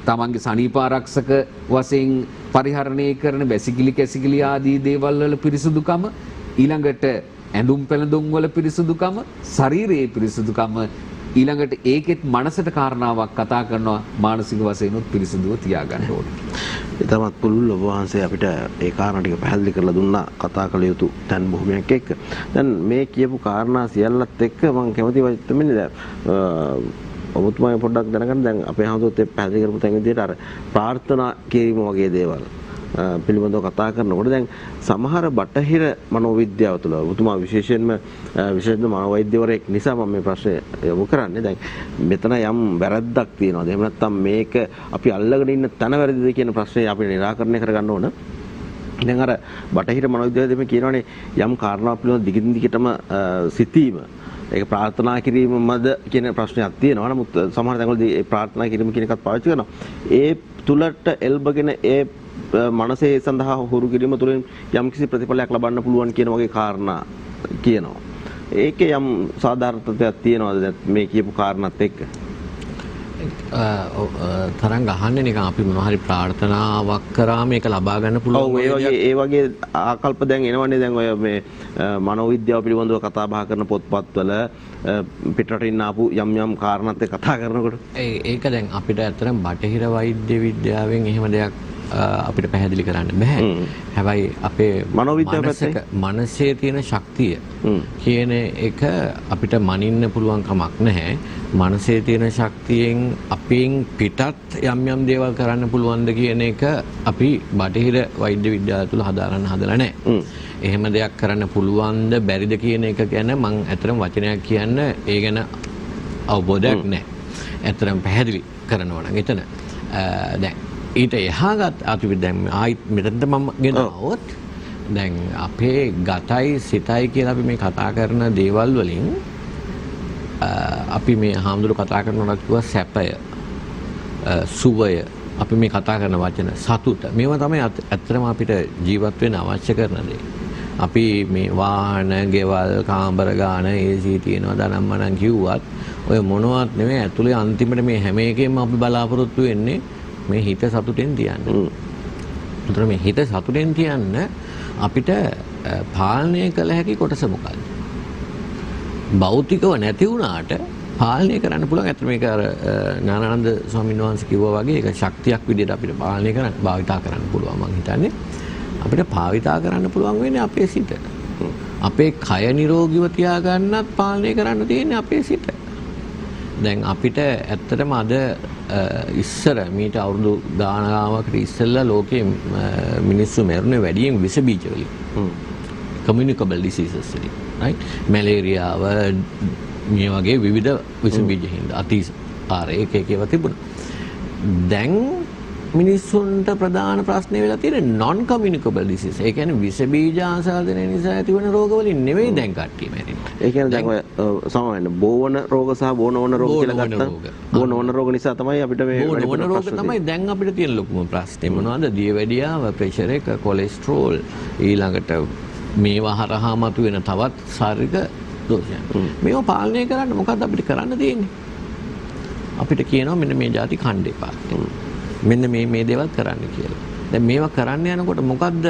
තමන්ගේ සනීප ආරක්ෂක වශයෙන් පරිහරණය කරන වැසිකිලි කැසිකිලි ආදී දේවල් වල පිරිසුදුකම, ඊළඟට ඇඳුම් පැළඳුම් වල පිරිසුදුකම, ශරීරයේ පිරිසුදුකම, ඊළඟට ඒකෙත් මනසට කාරණාවක් කතා කරනවා මානසික වශයෙන් උත් පිරිසුදුව තියාගන්න ඕනේ. ඊටමත් පුළුල් ඔබ වහන්සේ අපිට ඒ කාරණා ටික පැහැදිලි කරලා දුන්නා කතා කළ යුතු තැන් බොහොමයක් එක්ක. දැන් මේ කියපු කාරණා සියල්ලත් එක්ක මම කැමති වෙන්නේ දැන් ඔබතුමාගේ පොඩ්ඩක් දැනගන්න දැන් අපේ හඳුත් පැහැදිලි කරපු තැන් විදිහට අර ප්‍රාර්ථනා කිරීම වගේ දේවල් පිළිබඳව කතා කරනකොට දැන් සමහර බටහිර මනෝවිද්‍යාව තුළ ඔබතුමා විශේෂ මනෝවෛද්‍යවරයෙක් නිසා මම මේ ප්‍රශ්නේ යොමු කරන්නේ. දැන් මෙතන යම් වැරද්දක් තියෙනවාද? එහෙම නැත්නම් මේක අපි අල්ලගෙන ඉන්න තැන වැරදිද කියන ප්‍රශ්නේ අපි निराකරණය කරගන්න ඕන. දැන් අර බටහිර මනෝවිද්‍යාවේදී මේ කියනවානේ යම් කාරණාවක් පිළිබඳව දිගින් දිගටම සිතීම ඒක ප්‍රාර්ථනා කිරීමමද කියන ප්‍රශ්නයක් තියෙනවා. නමුත් සමහර තැන්වලදී ඒ ප්‍රාර්ථනා කිරීම කියන එකත් පාවිච්චි කරනවා. ඒ තුලට එල්බගෙන ඒ මනසේ සඳහා හුරු කිරීම තුළින් යම්කිසි ප්‍රතිඵලයක් ලබන්න පුළුවන් කියන වගේ කාරණා කියනවා. ඒකේ යම් සාධාරණත්වයක් තියෙනවද මේ කියපු කාරණාත් එක්ක? තරංග අහන්නේ නිකන් අපි මොනවා හරි ප්‍රාර්ථනාවක් කරාම ඒක ලබා ගන්න පුළුවන්. ඔව් ඒ වගේ ආකල්ප දැන් එනවනේ. දැන් ඔය මේ මනෝවිද්‍යාව පිළිබඳව කතා බහ කරන පොත්පත්වල පිටරටින් ආපු යම් කාරණාත් එක්ක කතා කරනකොට ඒක දැන් අපිට ඇත්තටම බටහිර වෛද්‍ය විද්‍යාවෙන් එහෙම දෙයක් අපිට පැහැදිලි කරන්න බෑ. හැබැයි අපේ මනසේ තියෙන ශක්තිය කියන එක අපිට මනින්න පුළුවන් කමක් නැහැ. මනසේ තියෙන ශක්තියෙන් අපෙන් පිටත් යම් දේවල් කරන්න පුළුවන්ද කියන එක අපි බටහිර වෛද්‍ය විද්‍යාව තුළ හදාගන්න හදලා නැහැ. එහෙම දෙයක් කරන්න පුළුවන්ද බැරිද කියන එක ගැන මම ඇත්තටම වචනයක් කියන්න ඒ ගැන අවබෝධයක් නැහැ. ඇත්තටම පැහැදිලි කරනවා නම් එතන දැන් ඊට එහාගත් අපි දැන් ආයිත් මෙතනට මම ගෙනවොත් දැන් අපේ ගතයි සිතයි කියලා අපි මේ කතා කරන දේවල් වලින් අපි මේ හාමුදුරු කතා කරනවා කිව්වා සැපය සුවය අපි මේ කතා කරන වචන සතුට මේවා තමයි ඇත්තටම අපිට ජීවත් වෙන්න අවශ්‍ය කරන දේ. අපි මේ වාහන, ගෙවල්, කාමර ගාන, AC තියෙනවා දනම්මනම් කිව්වත් ඔය මොනවත් නෙමෙයි ඇතුලේ අන්තිමට මේ හැම එකෙම අපි බලාපොරොත්තු වෙන්නේ මේ හිත සතුටෙන් තියන්න. උතර මේ හිත සතුටෙන් තියන්න අපිට පාලනය කළ හැකි කොටස මොකක්ද? භෞතිකව නැති වුණාට පාලනය කරන්න පුළුවන්. ඇත්තට මේක අර ඥානানন্দ ස්වාමීන් වහන්සේ කිව්වා වගේ ඒක ශක්තියක් විදිහට අපිට පාලනය කරන්න භාවිතා කරන්න පුළුවන් මම හිතන්නේ. අපිට භාවිතා කරන්න පුළුවන් වෙන්නේ අපේ සිත. අපේ කය නිරෝගීව තියාගන්නත් පාලනය කරන්න තියෙන්නේ අපේ සිත. දැන් අපිට ඇත්තටම අද ඉස්සර මීට අවුරුදු ගානකට ඉස්සෙල්ලා ලෝකයේ මිනිස්සු මැරුණේ වැඩියෙන් විස බීජ වලින්. communicable diseases වලින්. right? මැලේරියාව මේ වගේ විවිධ විස බීජ හින්දා අතිසාර එක ඒවා තිබුණා. දැන් මිනිස්සුන්ට ප්‍රධාන ප්‍රශ්නේ වෙලා තියෙන්නේ non communicable disease. ඒ කියන්නේ විස බීජ ආසාදනය නිසා ඇතිවන රෝග වලින් නෙවෙයි දැන් කට්ටිය මැරෙන්නේ. ඒ කියන්නේ දැන් ඔය සමහරවිට බෝවන රෝග සහ බෝ නොවන රෝග කියලා ගත්තා. බෝ නොවන රෝග නිසා තමයි අපිට මේ බෝ නොවන රෝග තමයි දැන් අපිට තියෙන ලොකුම ප්‍රශ්නේ. මොනවද? දියවැඩියාව, ප්‍රෙෂර් එක, කොලෙස්ටරෝල්, ඊළඟට මේවා හරහා මතුවෙන තවත් ශාරීරික දෝෂයන්. මේවා පාලනය කරන්න මොකද්ද අපිට කරන්න තියෙන්නේ? අපිට කියනවා මෙන්න මේ જાති කණ්ඩ එපා. මෙන්න මේ දේවල් කරන්න කියලා. දැන් මේවා කරන්න යනකොට මොකද්ද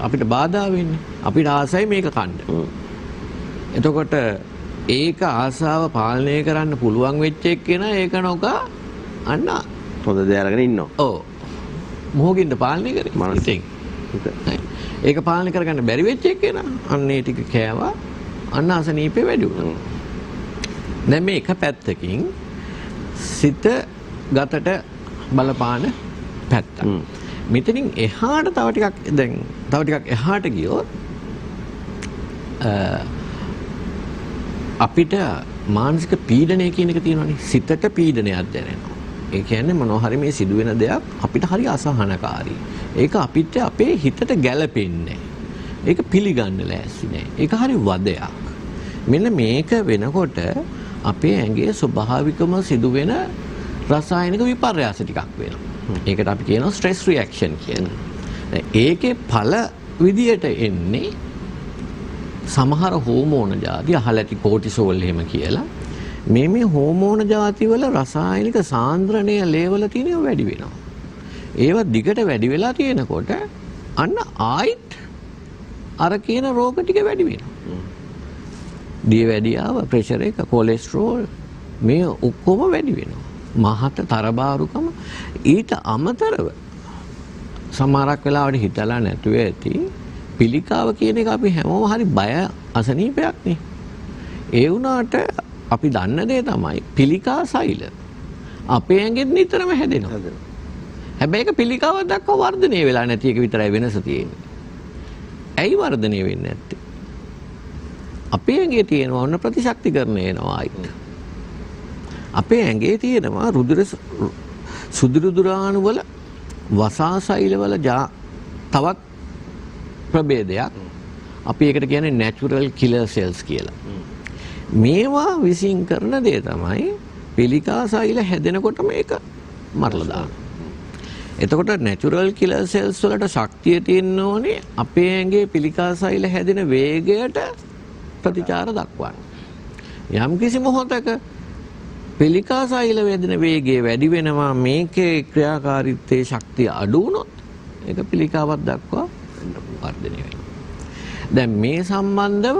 අපිට බාධා වෙන්නේ? අපිට ආසයි මේක කන්න. එතකොට ඒක ආසාව පාලනය කරන්න පුළුවන් වෙච්ච එක්කෙනා ඒක නොකා අන්න හොඳ දේ අරගෙන ඉන්නවා. ඔව්. මොහොකින්ද පාලනය කරේ? මනසෙන්. ඒක පාලනය කරගන්න බැරි වෙච්ච එක්කෙනා අන්න ඒ ටික කෑවා අන්න අසනීපේ වැඩි වුණා. දැන් මේ එක පැත්තකින් සිත ගතට බලපාන පැත්ත. මෙතනින් එහාට තව ටිකක් එහාට ගියොත් අපිට මානසික පීඩනය කියන එක තියෙනවානේ. සිතට පීඩනයක් දැනෙනවා. ඒ කියන්නේ මොනවා හරි මේ සිදුවෙන දෙයක් අපිට හරි අසහනකාරී. ඒක අපිට අපේ හිතට ගැළපෙන්නේ නැහැ. ඒක පිළිගන්න ලෑස්ති නැහැ. ඒක හරි වදයක්. මෙන්න මේක වෙනකොට අපේ ඇඟේ ස්වභාවිකම සිදුවෙන රසායනික විපර්යාස ටිකක් වෙනවා. ඒකට අපි කියනවා ස්ට්‍රෙස් රියැක්ෂන් කියලා. ඒකේ ඵල විදියට එන්නේ සමහර හෝමෝන ಜಾති අහලා ඇති කෝටිසෝල් එහෙම කියලා. මේ හෝමෝන ಜಾති වල රසායනික සාන්ද්‍රණය ලේවල තියෙනවා වැඩි වෙනවා. ඒවා දිගට වැඩි වෙලා තියෙනකොට අන්න ආයිත් අර කියන රෝග ටික වැඩි වෙනවා. දියවැඩියාව, ප්‍රෙෂර් එක, කොලෙස්ටරෝල් මේ ඔක්කොම වැඩි වෙනවා. මහත තරබාරුකම ඊට අමතරව සමහරක් වෙලාවට හිතලා නැතුව ඇති පිළිකාව කියන එක අපි හැමෝම හරි බය අසනීපයක් නේ. ඒ වුණාට අපි දන්න දේ තමයි පිළිකා සෛල අපේ ඇඟෙන් නිතරම හැදෙනවා. හැබැයි ඒක පිළිකාවක් දක්වා වර්ධනය වෙලා නැති එක විතරයි වෙනස තියෙන්නේ. ඇයි වර්ධනය වෙන්නේ නැත්තේ? අපේ ඇඟේ තියෙනවා ඔන්න ප්‍රතිශක්තිකරණය එනවා ආයිත්. අපේ ඇඟේ තියෙනවා සුදුරුදුරාණු වල වසා සෛල වල තවත් ප්‍රභේදයක්. අපි ඒකට කියන්නේ natural killer cells කියලා. මේවා විසින් කරන දේ තමයි පිළිකා සෛල හැදෙනකොට මේක මරලා දානවා. එතකොට natural killer cells වලට ශක්තිය තියෙන්න ඕනේ අපේ ඇඟේ පිළිකා සෛල හැදෙන වේගයට ප්‍රතිචාර දක්වන්න. යම් කිසි මොහොතක පිළිකා සෛල වේදන වේගය වැඩි වෙනවා මේකේ ක්‍රියාකාරීත්වයේ ශක්තිය අඩු වුණොත් ඒක පිළිකාවක් දක්වා වර්ධනය වෙනවා. දැන් මේ සම්බන්ධව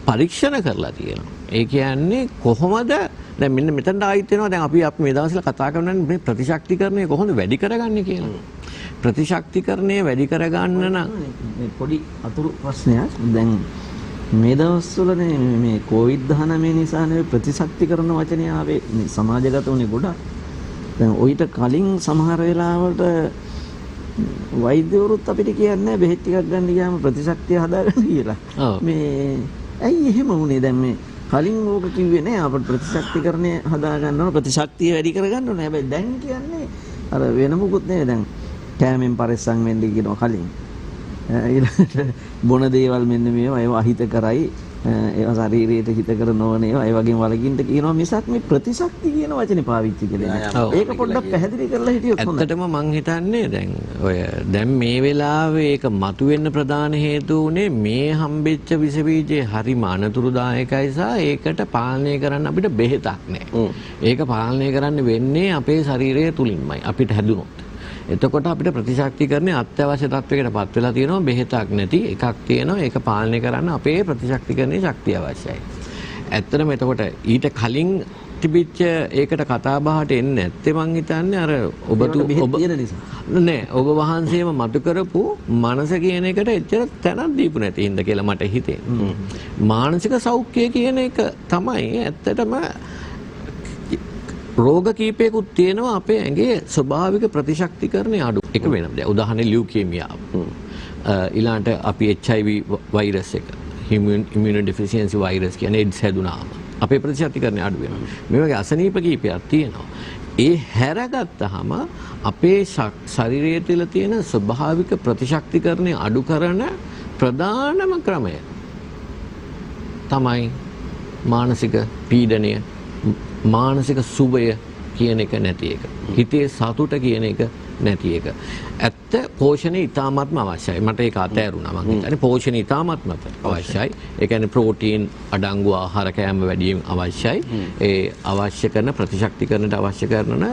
පරීක්ෂණ කරලා තියෙනවා. ඒ කියන්නේ කොහොමද දැන් මෙන්න මෙතනට ආයිත් වෙනවා දැන් අපි මේ දවස්වල කතා කරන්නේ මේ ප්‍රතිශක්තිකරණය කොහොමද වැඩි කරගන්නේ කියලා. ප්‍රතිශක්තිකරණය වැඩි කරගන්න නම් පොඩි අතුරු ප්‍රශ්නයක් දැන් මේ දවස්වලනේ මේ COVID-19 නිසා නේ ප්‍රතිශක්තිකරණ වචනේ ආවේ සමාජගත වුණේ ගොඩක්. දැන් ඔయిత කලින් සමහර වෙලාවට වෛද්‍යවරුත් අපිට කියන්නේ බෙහෙත් ටිකක් ගන්න ගියාම ප්‍රතිශක්තිය හදාගන්න කියලා. මේ ඇයි එහෙම වුනේ? දැන් මේ කලින් ඕක කිව්වේ නෑ අපිට ප්‍රතිශක්තිකරණය හදාගන්න ඕන ප්‍රතිශක්තිය වැඩි කරගන්න ඕන. හැබැයි දැන් කියන්නේ අර වෙන මොකුත් නෙවෙයි. දැන් කෑමෙන් පරිස්සම් වෙන්න කියනවා කලින්. ඊළඟට බොන දේවල් මෙන්න මේවා ඒවා අහිත කරයි ඒවා ශරීරයට හිතකර නොවන ඒවා ඒ වගේම වලකින්ට කියනවා මිසක් මේ ප්‍රතිශක්ති කියන වචනේ පාවිච්චි කරන්නේ නැහැ. ඒක පොඩ්ඩක් පැහැදිලි කරලා හිටියොත් හොඳයි. ඇත්තටම මං හිතන්නේ දැන් මේ වෙලාවේ ඒක මතුවෙන්න ප්‍රධාන හේතුව උනේ මේ හම්බෙච්ච විස බීජේ හරිම අනතුරුදායකයි සහ ඒකට පාලනය කරන්න අපිට බෙහෙතක් නැහැ. ඒක පාලනය කරන්න වෙන්නේ අපේ ශරීරය තුලින්මයි අපිට හැදුනොත්. එතකොට අපිට ප්‍රතිශක්තිකරණය අත්‍යවශ්‍ය තත්වයකට පත් වෙලා තියෙනවා බෙහෙතක් නැති එකක් තියෙනවා ඒක පාලනය කරන්න අපේ ප්‍රතිශක්තිකරණයේ ශක්තිය අවශ්‍යයි. ඇත්තටම එතකොට ඊට කලින් තිබිච්ච ඒකට කතා බහට එන්නේ නැත්තේ මං හිතන්නේ අර ඔබ නෑ ඔබ වහන්සේම මතු කරපු මනස කියන එකට එච්චර තැනක් දීපු නැති හින්දා කියලා මට හිතෙන්නේ. මානසික සෞඛ්‍යය කියන එක තමයි ඇත්තටම රෝග කීපයකුත් තියෙනවා අපේ ඇඟේ ස්වභාවික ප්‍රතිශක්තිකරණය අඩු. එක වෙනම දැන් උදාහරණයක් ලියුකේමියාව. ඊළාට අපි HIV වෛරස් එක immunodeficiency virus කියන්නේ AIDS හැදුනාම අපේ ප්‍රතිශක්තිකරණය අඩු වෙනවා. මේ වගේ අසනීප කීපයක් තියෙනවා. ඒ හැරගත්තාම අපේ ශරීරයේ තුළ තියෙන ස්වභාවික ප්‍රතිශක්තිකරණය අඩු කරන ප්‍රධානම ක්‍රමය තමයි මානසික පීඩනය, මානසික සුවය කියන එක නැති එක. හිතේ සතුට කියන එක නැති එක. ඇත්ත පෝෂණය ඉතාමත්ම අවශ්‍යයි. මට ඒක අතෑරුණා මං හිතන්නේ පෝෂණය ඉතාමත්ම අවශ්‍යයි. ඒ කියන්නේ ප්‍රෝටීන් අඩංගු ආහාර කෑම වැඩිම අවශ්‍යයි. ඒ අවශ්‍ය කරන ප්‍රතිශක්තිකරණයට අවශ්‍ය කරන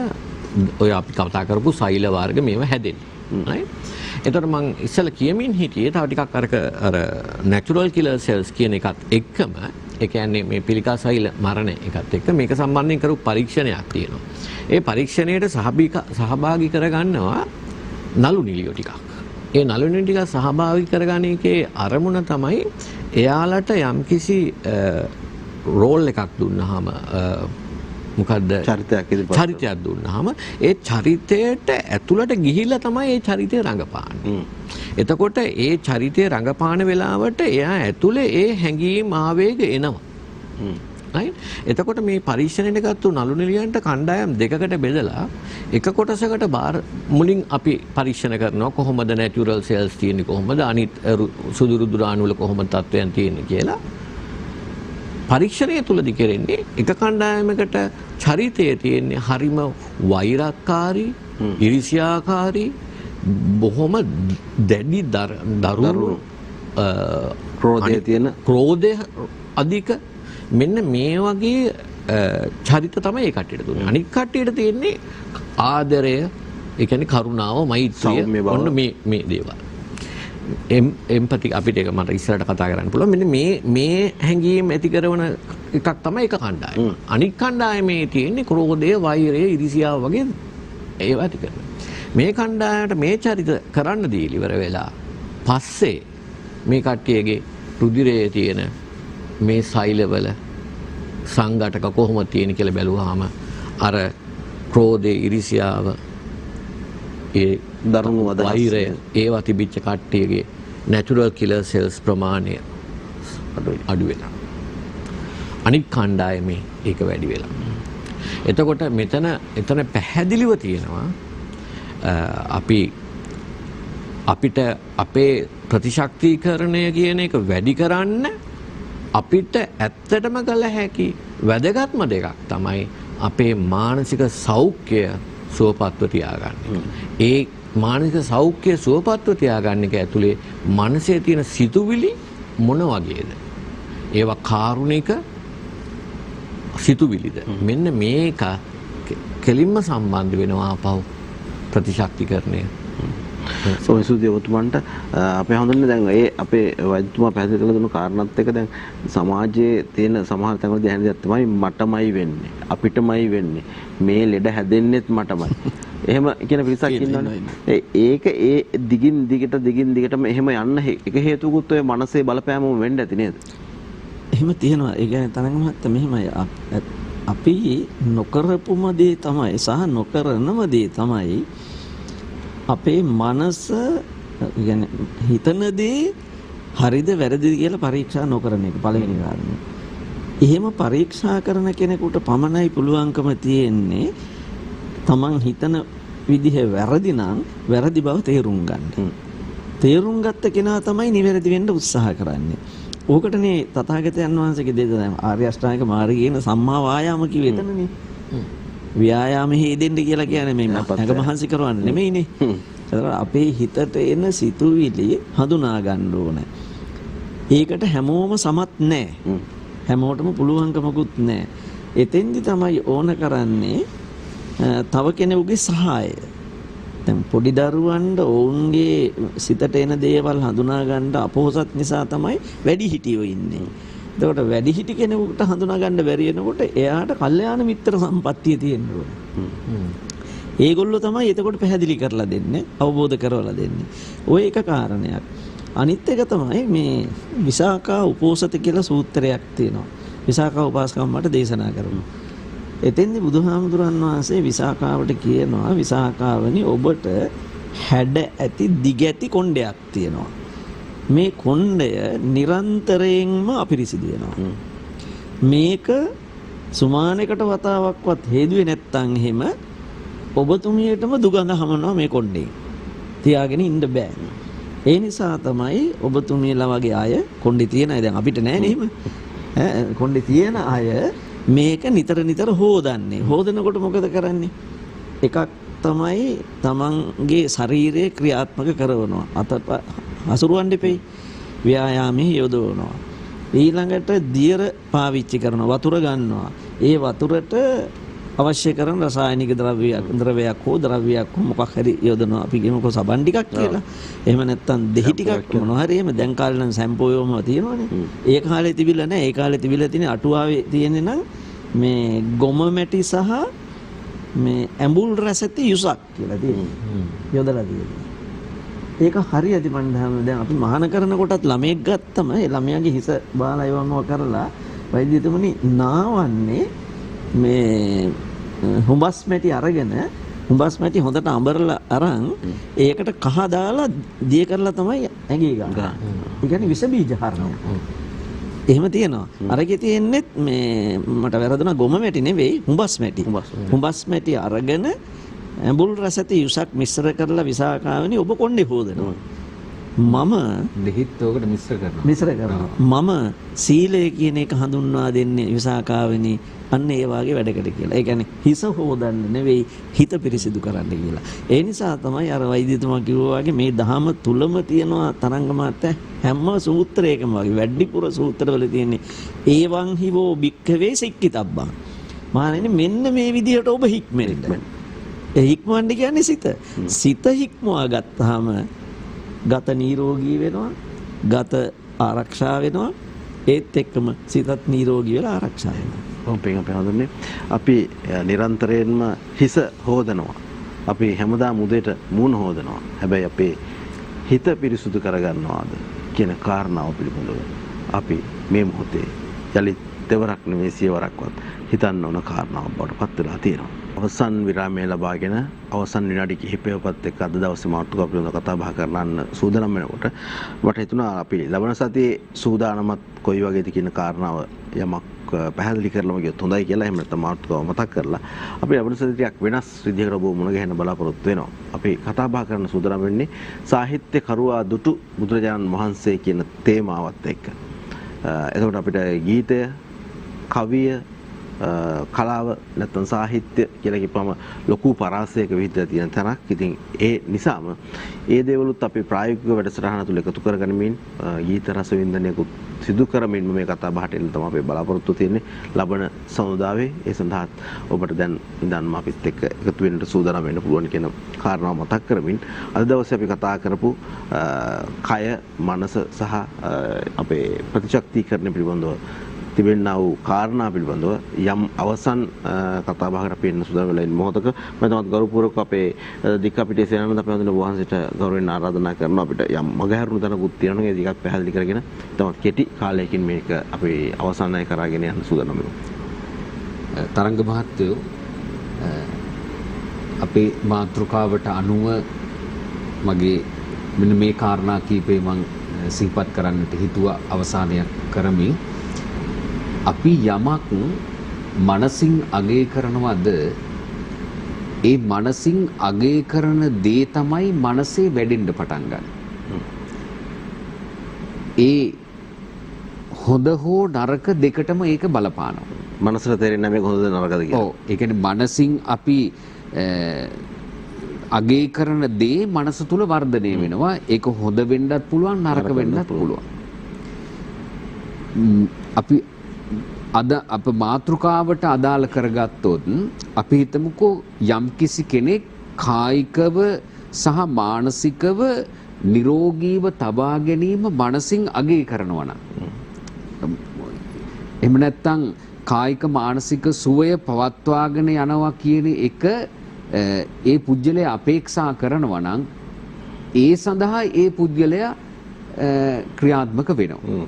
ඔය අපි කතා කරපු සෛල වර්ග මේව හැදෙන්නේ. right? එතකොට මං ඉස්සෙල්ලා කියමින් හිටියේ තව ටිකක් අර natural killer cells කියන එකත් එක්කම ඒ කියන්නේ මේ පිළිකා සෛල මරණ එකත් එක්ක මේක සම්බන්ධයෙන් කරපු පරීක්ෂණයක් තියෙනවා. ඒ පරීක්ෂණයට සහභාගී කරගන්නවා නළු නිළියෝ ටිකක්. ඒ නළු නිළියෝ ටික සහභාගී කරගන්න එකේ අරමුණ තමයි එයාලට යම්කිසි රෝල් එකක් දුන්නාම මොකද්ද චරිතයක් දුන්නාම ඒ චරිතයට ඇතුළට ගිහිල්ලා තමයි ඒ චරිතය රඟපාන්නේ. එතකොට ඒ චරිතය රඟපාන වෙලාවට එයා ඇතුලේ ඒ හැඟීම් ආවේග එනවා. right? එතකොට මේ පරීක්ෂණයට ගත්තු නළු නිළියන්ට කණ්ඩායම් දෙකකට බෙදලා එක කොටසකට මුලින් අපි පරීක්ෂණ කරනවා කොහොමද natural cells තියෙන්නේ, කොහොමද අනිත් සුදු රුධිරාණු වල කොහොමද තත්ත්වයන් තියෙන්නේ කියලා. පරීක්ෂණය තුලදී කරන්නේ එක කණ්ඩායමකට චරිතයේ තියෙන්නේ හරිම වෛරක්කාරී, ඉරිසියාකාරී, බොහොම දැඩි දරුණු ක්‍රෝධය අධික මෙන්න මේ වගේ චරිත තමයි ඒ කට්ටියට දුන්නේ. අනිත් කට්ටියට තියෙන්නේ ආදරය, ඒ කියන්නේ කරුණාව, මෛත්‍රිය, ඔන්න මේ දේවල්. එම්පති අපිට ඒක මට ඉස්සරහට කතා කරන්න පුළුවන්. මෙන්න මේ හැඟීම් ඇති කරන එකක් තමයි එක කණ්ඩායම. අනිත් කණ්ඩායමේ තියෙන්නේ ක්‍රෝධය, වෛරය, ඉරිසියාව වගේ ඒවා ඇති කරන. මේ කණ්ඩායමට මේ චරිත කරන්න දීලා ඉවර වෙලා පස්සේ මේ කට්ටියගේ රුධිරයේ තියෙන මේ සෛලවල සංඝටක කොහොමද තියෙන කියලා බැලුවාම අර ක්‍රෝධය, ඉරිසියාව, ඒ දරුණු වෛරය ඒවා තිබිච්ච කට්ටියගේ natural killer cells ප්‍රමාණය අඩු වෙනවා. අනිත් කණ්ඩායමේ ඒක වැඩි වෙලා. එතකොට එතන පැහැදිලිව තියෙනවා අපිට අපේ ප්‍රතිශක්තිකරණය කියන එක වැඩි කරන්න අපිට ඇත්තටම කළ හැකි වැදගත්ම දෙකක් තමයි අපේ මානසික සෞඛ්‍යය සුවපත්ව තියාගන්න. ඒ මානසික සෞඛ්‍යය සුවපත්ව තියාගන්න එක ඇතුලේ මනසේ තියෙන සිතුවිලි මොන වගේද? ඒවා කාරුණික සිතුවිලිද? මෙන්න මේක කෙලින්ම සම්බන්ධ වෙනවා පහු ප්‍රතිශක්තිකරණය. සෝමසූදී ඔබතුමන්ට අපේ හඳුනන්නේ දැන් ඒ අපේ වෛද්‍යතුමා පැහැදිලි කරලා දුන්න කාරණාත් එක්ක දැන් සමාජයේ තියෙන සමහර තැන්වලදී දැනෙන දේ තමයි මටමයි වෙන්නේ, අපිටමයි වෙන්නේ, මේ ලෙඩ හැදෙන්නෙත් මටමයි. එහෙම කියන පිරිසක් ඉන්නවනේ. ඒක ඒ දිගින් දිගටම එහෙම යන්න එක හේතුකුත් ඔය මනසේ බලපෑමම වෙන්න ඇති නේද? එහෙම තියෙනවා. ඒ කියන්නේ තරංග මහත්තයා මෙහෙමයි. අපි නොකරපුම දේ තමයි සහ නොකරනම දේ තමයි අපේ මනස يعني හිතන දේ හරිද වැරදිද කියලා පරීක්ෂා නොකරන එක පළවෙනි කාරණය. එහෙම පරීක්ෂා කරන කෙනෙකුට පමණයි පුළුවන්කම තියෙන්නේ තමන් හිතන විදිහ වැරදි නම් වැරදි බව තේරුම් ගන්න. තේරුම් ගත්ත කෙනා තමයි නිවැරදි වෙන්න උත්සාහ කරන්නේ. ඕකටනේ තථාගතයන් වහන්සේගේ දෙද ආර්ය අෂ්ටාංගික මාර්ගය කියන සම්මා වායාම කිව්වේ එතනනේ. ව්‍යායාමෙහි යෙදෙන්න කියලා කියන්නේ මේ නැග මහන්සි කරවන්න නෙමෙයිනේ. ඒතර අපේ හිතට එන සිතුවිලි හඳුනා ගන්න ඕන. ඒකට හැමෝම සමත් නැහැ. හැමෝටම පුළුවන්කමකුත් නැහැ. එතෙන්දි තමයි ඕන කරන්නේ තව කෙනෙකුගේ සහාය. දැන් පොඩි දරුවන්ට ඔවුන්ගේ සිතට එන දේවල් හඳුනා ගන්න අපොහසත් නිසා තමයි වැඩි හිටියෝ ඉන්නේ. එතකොට වැඩිහිටි කෙනෙකුට හඳුනා ගන්න බැරි වෙනකොට එයාට කල්යාණ මිත්‍ර සම්පත්තිය තියෙන්න ඕනේ. ඒගොල්ලෝ තමයි එතකොට පැහැදිලි කරලා දෙන්නේ, අවබෝධ කරවලා දෙන්නේ. ওই එක කාරණයක්. අනිත් එක තමයි මේ විසාකා උපෝසත කියලා සූත්‍රයක් තියෙනවා. විසාකා උපාසකම්මට දේශනා කරනවා. එතෙන්දි බුදුහාමුදුරන් වහන්සේ විසාකාවට කියනවා විසාකාවනි ඔබට හැඩ ඇති දිග ඇති කොණ්ඩයක් තියෙනවා. මේ කොණ්ඩය නිරන්තරයෙන්ම අපිරිසිදු වෙනවා. මේක සුමානයකට වතාවක්වත් හේදුවේ නැත්තම් එහෙම ඔබතුමියටම දුගඳ හමනවා මේ කොණ්ඩේ. තියාගෙන ඉන්න බෑ. ඒ නිසා තමයි ඔබතුමියලා වගේ අය කොණ්ඩේ තියන අය දැන් අපිට නෑ නෙහිම. කොණ්ඩේ තියන අය මේක නිතර නිතර හොදන්නේ. හොදනකොට මොකද කරන්නේ? එකක් තමයි තමන්ගේ ශරීරයේ ක්‍රියාත්මක කරනවා. අත හසුරුවන්න දෙපෙයි. ව්‍යායාමයේ යොදවනවා. ඊළඟට දියර පාවිච්චි කරනවා. වතුර ගන්නවා. ඒ වතුරට අවශ්‍ය කරන රසායනික ද්‍රවයක් හෝ ද්‍රව්‍යයක් හෝ මොකක් හරි යොදනවා. අපි කියමුකෝ සබන් ටිකක් කියලා. එහෙම නැත්නම් දෙහි ටිකක් මොනවා හරි එහෙම දැන් කාලේ නම් සැම්පෝයෝම තියෙනවනේ. ඒ කාලේ තිබිලා නැහැ. ඒ කාලේ තිබිලා තියෙන අටුවාවේ තියෙන්නේ නම් මේ ගොම මැටි සහ මේ ඇඹුල් රස ඇති යුසක් කියලා තියෙනවා. යොදලා තියෙනවා. ඒක හරියටි මණ්ඩාම දැන් අපි මහාන කරන කොටත් ළමෙක් ගත්තම ඒ ළමයාගේ හිස බාලා යවන්නව කරලා වෛද්‍යතුමනි නාවන්නේ මේ හුඹස් මැටි අරගෙන හුඹස් මැටි හොඳට අඹරලා අරන් ඒකට කහ දාලා දිය කරලා තමයි ඇඟේ ගන්න. ඒ කියන්නේ විස බීජ හරනවා. එහෙම තියෙනවා. අරගේ තියෙන්නේ මේ මට වැරදුනා ගොම මැටි නෙවෙයි හුඹස් මැටි. හුඹස් මැටි අරගෙන ඇඹුල් රස ඇති යුසක් මිශ්‍ර කරලා විසාකාවනි ඔබ කොණ්ඩේ හොදනවා. මම දෙහිත් ඔකට මිශ්‍ර කරනවා. මම සීලය කියන එක හඳුන්වා දෙන්නේ විසාකාවනි අන්න ඒ වාගේ වැඩකට කියලා. ඒ කියන්නේ හිස හොදන්න නෙවෙයි හිත පිරිසිදු කරන්න කියලා. ඒ නිසා තමයි අර වෛද්‍යතුමා කිව්වා වගේ මේ දහම තුලම තියෙනවා තරංගමාත හැම සූත්‍රයකම වගේ වැඩිපුර සූත්‍රවල තියෙන්නේ ඒවං හිවෝ භික්ඛවේ සික්කිතබ්බං. මානෙන්නේ මෙන්න මේ විදිහට ඔබ හික්මෙන්න. ඒ හික්මවන්න කියන්නේ සිත. සිත හික්මවා ගත්තාම ගත නිරෝගී වෙනවා. ගත ආරක්ෂා වෙනවා. ඒත් එක්කම සිතත් නිරෝගී වෙලා ආරක්ෂා වෙනවා. හඳුන්නේ අපි නිරන්තරයෙන්ම හිස හොදනවා. අපි හැමදාම උදේට මූණ හොදනවා. හැබැයි අපේ හිත පිරිසුදු කරගන්නවාද කියන කාරණාව පිළිබඳව අපි මේ මොහොතේ යලිත් දෙවරක් නෙවෙයි සියවරක්වත් හිතන්න ඕන කාරණාවක් බවට පත් වෙලා තියෙනවා. අවසන් විරාමය ලබාගෙන අවසන් විනාඩි කිහිපයකත් එක්ක අද දවසේ මාතෘකාව පිළිබඳව කතා බහ කරන්න සූදානම් වෙනකොට මට හිතුණා අපි ලබන සතියේ සූදානමත් කොයි වගේද කියන කාරණාව යමක් පැහැදිලි කරලම ගියොත් හොඳයි කියලා. එහෙම නැත්නම් මාතෘකාව මතක් කරලා අපි ලබන සතියක් වෙනස් විදිහකට ඔබ මුණ ගැහෙන්න බලාපොරොත්තු වෙනවා. අපි කතා බහ කරන්න සූදානම් වෙන්නේ සාහිත්‍ය කරුවා දුටු බුදුරජාණන් වහන්සේ කියන තේමාවත් එක්ක. එතකොට අපිට ගීතය, කවිය, කලාව නැත්නම් සාහිත්‍ය කියලා කිව්වම ලොකු පරාසයක විහිදලා තියෙන තැනක්. ඉතින් ඒ නිසාම ඒ දේවලුත් අපි ප්‍රායෝගික වැඩසටහන තුල එකතු කරගනිමින් ගීත රස වින්දනයකුත් සිදු කරමින් මේ කතා බහට එන්න තමයි අපි බලාපොරොත්තු තියෙන්නේ. ලබන සමුදාවේ ඒ සඳහා ඔබට දැන් ඉඳන්ම අපිත් එක්ක එකතු වෙන්න සූදානම් වෙන්න පුළුවන් කියන කාරණාව මතක් කරමින් අද දවසේ අපි කතා කරපු කය, මනස සහ අපේ ප්‍රතිශක්තිකරණය පිළිබඳව තිබෙනා වූ කාරණා පිළිබඳව යම් අවසන් කතා බහකට අපි එන්න සූදානම් වෙලා ඉන්න මොහොතක මම තමත් ගෞරවපූර්වක අපේ දික්කපිටිය සේනානන්ද අපේ වන්දන වහන්සේට ගෞරවයෙන් ආරාධනා කරනවා. අපිට යම් මගහැරුණු තැනකුත් තියෙනවා. ඒක ටිකක් පැහැදිලි කරගෙන තමත් කෙටි කාලයකින් මේක අපි අවසන්යි කරගෙන යන්න සූදානම් වෙනවා. තරංග මහත්තයෝ අපේ මාතෘකාවට අනුව මගේ මෙන්න මේ කාරණා කීපේ මම සිහිපත් කරන්නට හිතුවා අවසානයක් කරමින්. අපි යමක් මනසින් අගය කරනවද ඒ මනසින් අගය කරන දේ තමයි මනසේ වැඩෙන්න පටන් ගන්න. ඒ හොඳ හෝ නරක දෙකටම ඒක බලපානවා. මනසට තේරෙන්නේ නැහැ මේක හොඳද නරකද කියලා. ඔව්. ඒ කියන්නේ මනසින් අපි අගය කරන දේ මනස තුල වර්ධනය වෙනවා. ඒක හොඳ වෙන්නත් පුළුවන් නරක වෙන්නත් පුළුවන්. අපි අද අප මාතෘකාවට අදාළ කරගත්තොත් අපි හිතමුකෝ යම්කිසි කෙනෙක් කායිකව සහ මානසිකව නිරෝගීව තබා ගැනීම මනසින් අගය කරනවා නම් එහෙම නැත්නම් කායික මානසික සුවය පවත්වාගෙන යනවා කියන එක ඒ පුජ්‍යලයා අපේක්ෂා කරනවා නම් ඒ සඳහා ඒ පුද්ගලයා ක්‍රියාත්මක වෙනවා.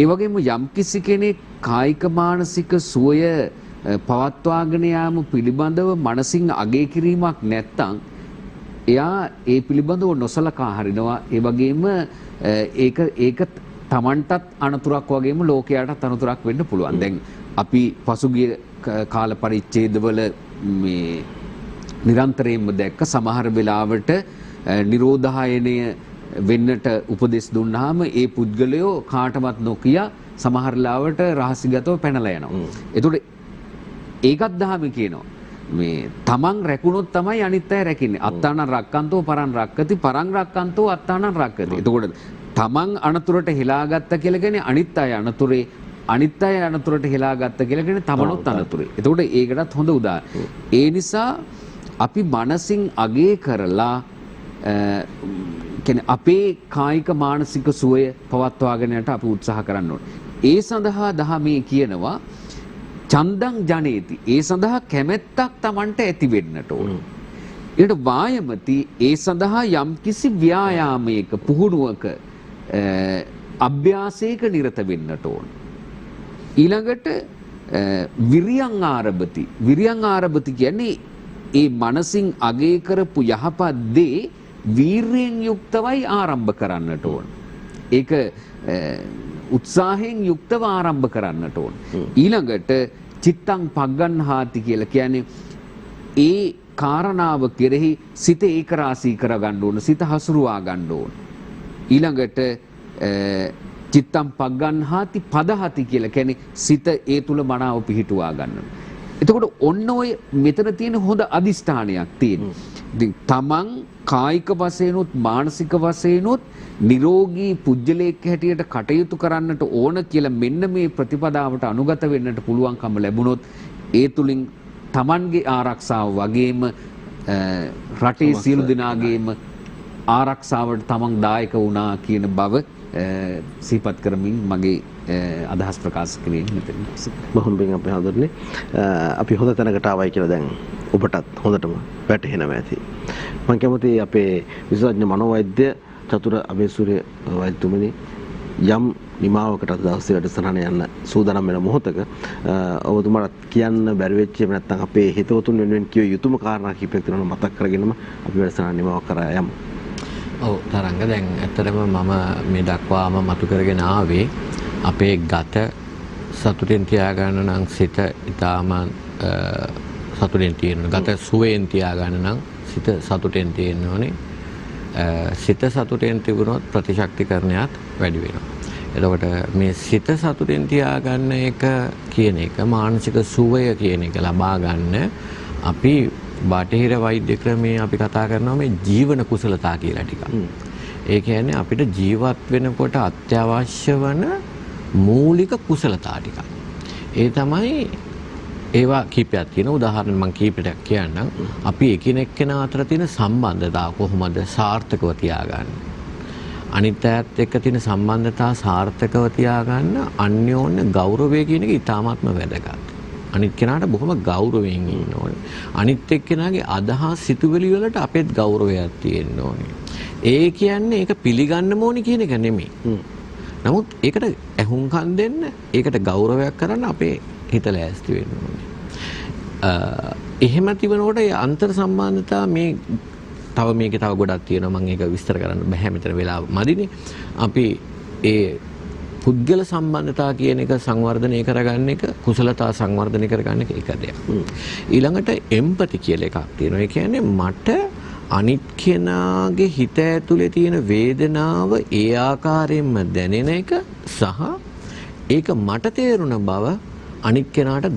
ඒ වගේම යම්කිසි කෙනෙක් කායික මානසික සුවය පවත්වාගෙන යාම පිළිබඳව මනසින් අගය කිරීමක් නැත්තම් එයා ඒ පිළිබඳව නොසලකා හරිනවා. ඒ වගේම ඒක Tamanටත් අනතුරක් වගේම ලෝකයාටත් අනතුරක් වෙන්න පුළුවන්. දැන් අපි පසුගිය කාල පරිච්ඡේදවල මේ නිරන්තරයෙන්ම දැක්ක සමහර වෙලාවට නිරෝධායනය වෙන්නට උපදෙස් දුන්නාම ඒ පුද්ගලයෝ කාටවත් නොකිය සමහර ලාවට රහසිගතව පැනලා යනවා. එතකොට ඒකත් දහම කියනවා. මේ තමන් රැකුණොත් තමයි අනිත් අය රැකින්නේ. අත්තානං රක්කන්තෝ පරං රක්කති පරං රක්කන්තෝ අත්තානං රක්කති. එතකොට තමන් අනතුරට හෙලාගත්ත කියලා කියන්නේ අනිත් අය අනතුරේ අනිත් අය අනතුරට හෙලාගත්ත කියලා කියන්නේ තමනුත් අනතුරේ. එතකොට ඒකටත් හොඳ උදාහරණ. ඒ නිසා අපි මනසින් අගය කරලා කියන්නේ අපේ කායික මානසික සුවය පවත්වාගෙන යන්නට අපි උත්සාහ කරන්න ඕනේ. ඒ සඳහා දහමේ කියනවා චන්දං ජනේති. ඒ සඳහා කැමැත්තක් Tamanට ඇති වෙන්නට ඕන. ඊට වායමති ඒ සඳහා යම්කිසි ව්‍යායාමයක පුහුණුවක අභ්‍යාසයක නිරත වෙන්නට ඕන. ඊළඟට විරියං ආරභති. විරියං ආරභති කියන්නේ ඒ මනසින් අගය කරපු යහපත් දේ වීර්යෙන් යුක්තවයි ආරම්භ කරන්නට ඕන. ඒක උත්සාහයෙන් යුක්තව ආරම්භ කරන්නට ඕන. ඊළඟට චිත්තං පග්ගන්හාති කියලා කියන්නේ ඒ කාරණාව කෙරෙහි සිත ඒකරාශී කරගන්න ඕන. සිත හසුරුවා ගන්න ඕන. ඊළඟට චිත්තං පග්ගන්හාති පදහති කියලා කියන්නේ සිත ඒ තුල මනාව පිහිටුවා ගන්න. එතකොට ඔන්න ඔය මෙතන තියෙන හොඳ අදිෂ්ඨානයක් තියෙනවා. ඉතින් තමන් කායික වශයෙන්ුත් මානසික වශයෙන්ුත් නිරෝගී පුජ්‍යලයක් හැටියට කටයුතු කරන්නට ඕන කියලා මෙන්න මේ ප්‍රතිපදාවට අනුගත වෙන්නට පුළුවන්කම ලැබුණොත් ඒ තුලින් තමන්ගේ ආරක්ෂාව වගේම රටේ සියලු දෙනාගේම ආරක්ෂාවට තමන් දායක වුණා කියන බව සිහිපත් කරමින් මගේ අදහස් ප්‍රකාශ කිරීම මෙතන. බොහොම පිං අපේ හඳුන්නේ අපි හොඳ තැනකට ආවයි කියලා දැන් ඔබටත් හොඳටම වැටහෙනවා ඇති. මම කැමතියි අපේ විශේෂඥ මනෝවෛද්‍ය චතුර අබේසූරිය වෛද්‍යතුමනි යම් නිමාවකට දවසේ වැඩසටහන යන්න සූදානම් වෙන මොහොතක ඔබතුමාට කියන්න බැරි වෙච්ච නැත්නම් අපේ හිතවතුන් වෙනුවෙන් කිය යුතුම කාරණා කිහිපයක් තියෙනවා මතක් කරගෙනම අපි වැඩසටහන නිමාවක් කරා යමු. ඔව් තරංග දැන් ඇත්තටම මම මේ දක්වාම මතු කරගෙන ආවේ අපේ ගත සතුටින් තියාගන්න නම් සිත ඊටාම සතුටින් තියෙන්න ගත සුවයෙන් තියාගන්න නම් සිත සතුටින් තියෙන්න ඕනේ. සිත සතුටෙන් තිබුණොත් ප්‍රතිශක්තිකරණයත් වැඩි වෙනවා. එතකොට මේ සිත සතුටෙන් තියාගන්න එක කියන එක මානසික සුවය කියන එක ලබා ගන්න අපි බටහිර වෛද්‍ය ක්‍රමයේ අපි කතා කරනවා මේ ජීවන කුසලතා කියලා ටිකක්. ඒ කියන්නේ අපිට ජීවත් වෙනකොට අත්‍යවශ්‍ය වන මූලික කුසලතා ටිකක්. ඒ තමයි ඒවා කීපයක් තියෙන උදාහරණ මම කීපයක් කියන්නම්. අපි එකිනෙකා අතර තියෙන සම්බන්ධතාව කොහොමද සාර්ථකව තියාගන්නේ? අනිත් අයත් එක්ක තියෙන සම්බන්ධතාව සාර්ථකව තියාගන්න අන්‍යෝන්‍ය ගෞරවය කියන එක ඉතාමත්ම වැදගත්. අනිත් කෙනාට බොහොම ගෞරවයෙන් ඉන්න ඕනේ. අනිත් එක්කෙනාගේ අදහස් සිතුවිලි වලට අපෙත් ගෞරවයක් තියෙන්න ඕනේ. ඒ කියන්නේ ඒක පිළිගන්න ඕනේ කියන එක නෙමෙයි. නමුත් ඒකට ඇහුම්කන් දෙන්න, ඒකට ගෞරවයක් කරන්න අපේ හිත ලෑස්ති වෙන්න ඕනේ. එහෙම තිබෙනකොට ඒ අන්තර් සම්බන්ධතා මේ තව මේකේ තව ගොඩක් තියෙනවා මම ඒක විස්තර කරන්න බෑ මෙතන වෙලාව මදිනේ. අපි ඒ පුද්ගල සම්බන්ධතා කියන එක සංවර්ධනය කරගන්න එක කුසලතා සංවර්ධනය කරගන්න එක දෙයක්. ඊළඟට එම්පති කියලා එකක් තියෙනවා. ඒ කියන්නේ මට අනිත් කෙනාගේ හිත ඇතුලේ තියෙන වේදනාව ඒ ආකාරයෙන්ම දැනෙන එක සහ ඒක මට තේරුණ බව අනිත් කෙනාට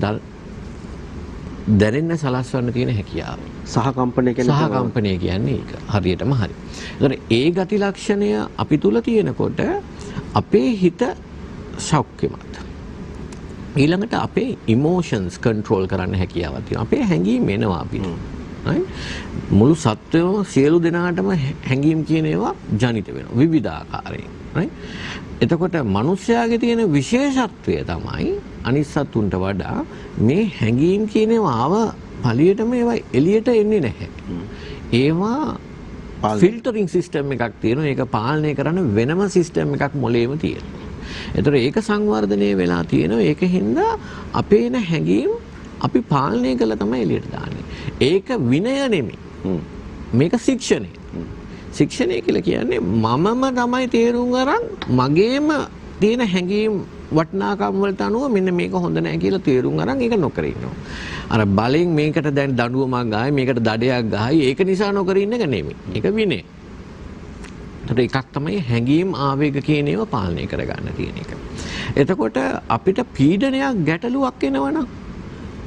දැනෙන්න සලස්වන්න තියෙන හැකියාව. සහකම්පනය කියන්නේ ඒක. හරියටම හරි. ඒතර ඒ ගති ලක්ෂණය අපි තුල තියෙනකොට අපේ හිත සෞඛ්‍යමත්. ඊළඟට අපේ ඉමෝෂන්ස් කන්ට්‍රෝල් කරන්න හැකියාවක් තියෙනවා. අපේ හැඟීම් එනවා අපිට. මුළු සත්වයෝ සියලු දෙනාටම හැඟීම් කියන ඒවා ජනිත වෙනවා විවිධාකාරයෙන්. එතකොට මිනිස්යාගේ තියෙන විශේෂත්වය තමයි අනිත් සතුන්ට වඩා මේ හැඟීම් කියන ඒවා ආව පළියටම ඒවා එළියට එන්නේ නැහැ. ඒවා ෆිල්ටරින් සිස්ටම් එකක් තියෙනවා. ඒක පාලනය කරන වෙනම සිස්ටම් එකක් මොළේම තියෙනවා. එතකොට ඒක සංවර්ධනය වෙලා තියෙනවා. ඒකින්ද අපේ එන හැඟීම් අපි පාලනය කළා තමයි එළියට දාන්නේ. ඒක විනය නෙමෙයි. මේක ශික්ෂණය. ශික්ෂණය කියලා කියන්නේ මමම තමයි තේරුම් අරන් මගේම තියෙන හැඟීම් වටිනාකම් වලට අනුව මෙන්න මේක හොඳ නැහැ කියලා තේරුම් අරන් ඒක නොකර ඉන්නවා. අර බලෙන් මේකට දැන් දඬුවමක් ගහයි මේකට දඩයක් ගහයි ඒක නිසා නොකර ඉන්න එක නෙමෙයි. ඒක විනය. ඒතර එකක් තමයි හැඟීම් ආවේග කියන ඒවා පාලනය කරගන්න තියෙන එක. එතකොට අපිට පීඩනයක් ගැටලුවක් එනවනම්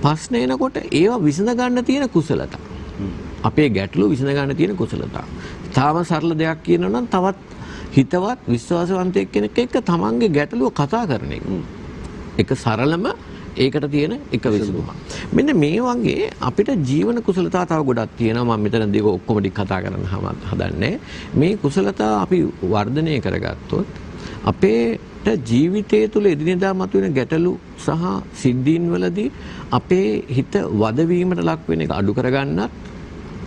ප්‍රශ්න එනකොට ඒවා විසඳ ගන්න තියෙන කුසලතා. අපේ ගැටලු විසඳ ගන්න තියෙන කුසලතා. තාම සරල දෙයක් කියනවා නම් තවත් හිතවත් විශ්වාසවන්තයෙක් කෙනෙක් එක්ක තමන්ගේ ගැටලුව කතා කරන එක. ඒක සරලම ඒකට තියෙන එක විසඳුමක්. මෙන්න මේ වගේ අපිට ජීවන කුසලතා තව ගොඩක් තියෙනවා. මම මෙතන දෙක ඔක්කොම ටික කතා කරන්න හදන්නේ. මේ කුසලතා අපි වර්ධනය කරගත්තොත් අපේට ජීවිතය තුළ එදිනෙදා මතුවෙන ගැටලු සහ සිද්ධීන් වලදී අපේ හිත වදවීමට ලක් වෙන එක අඩු කරගන්නත්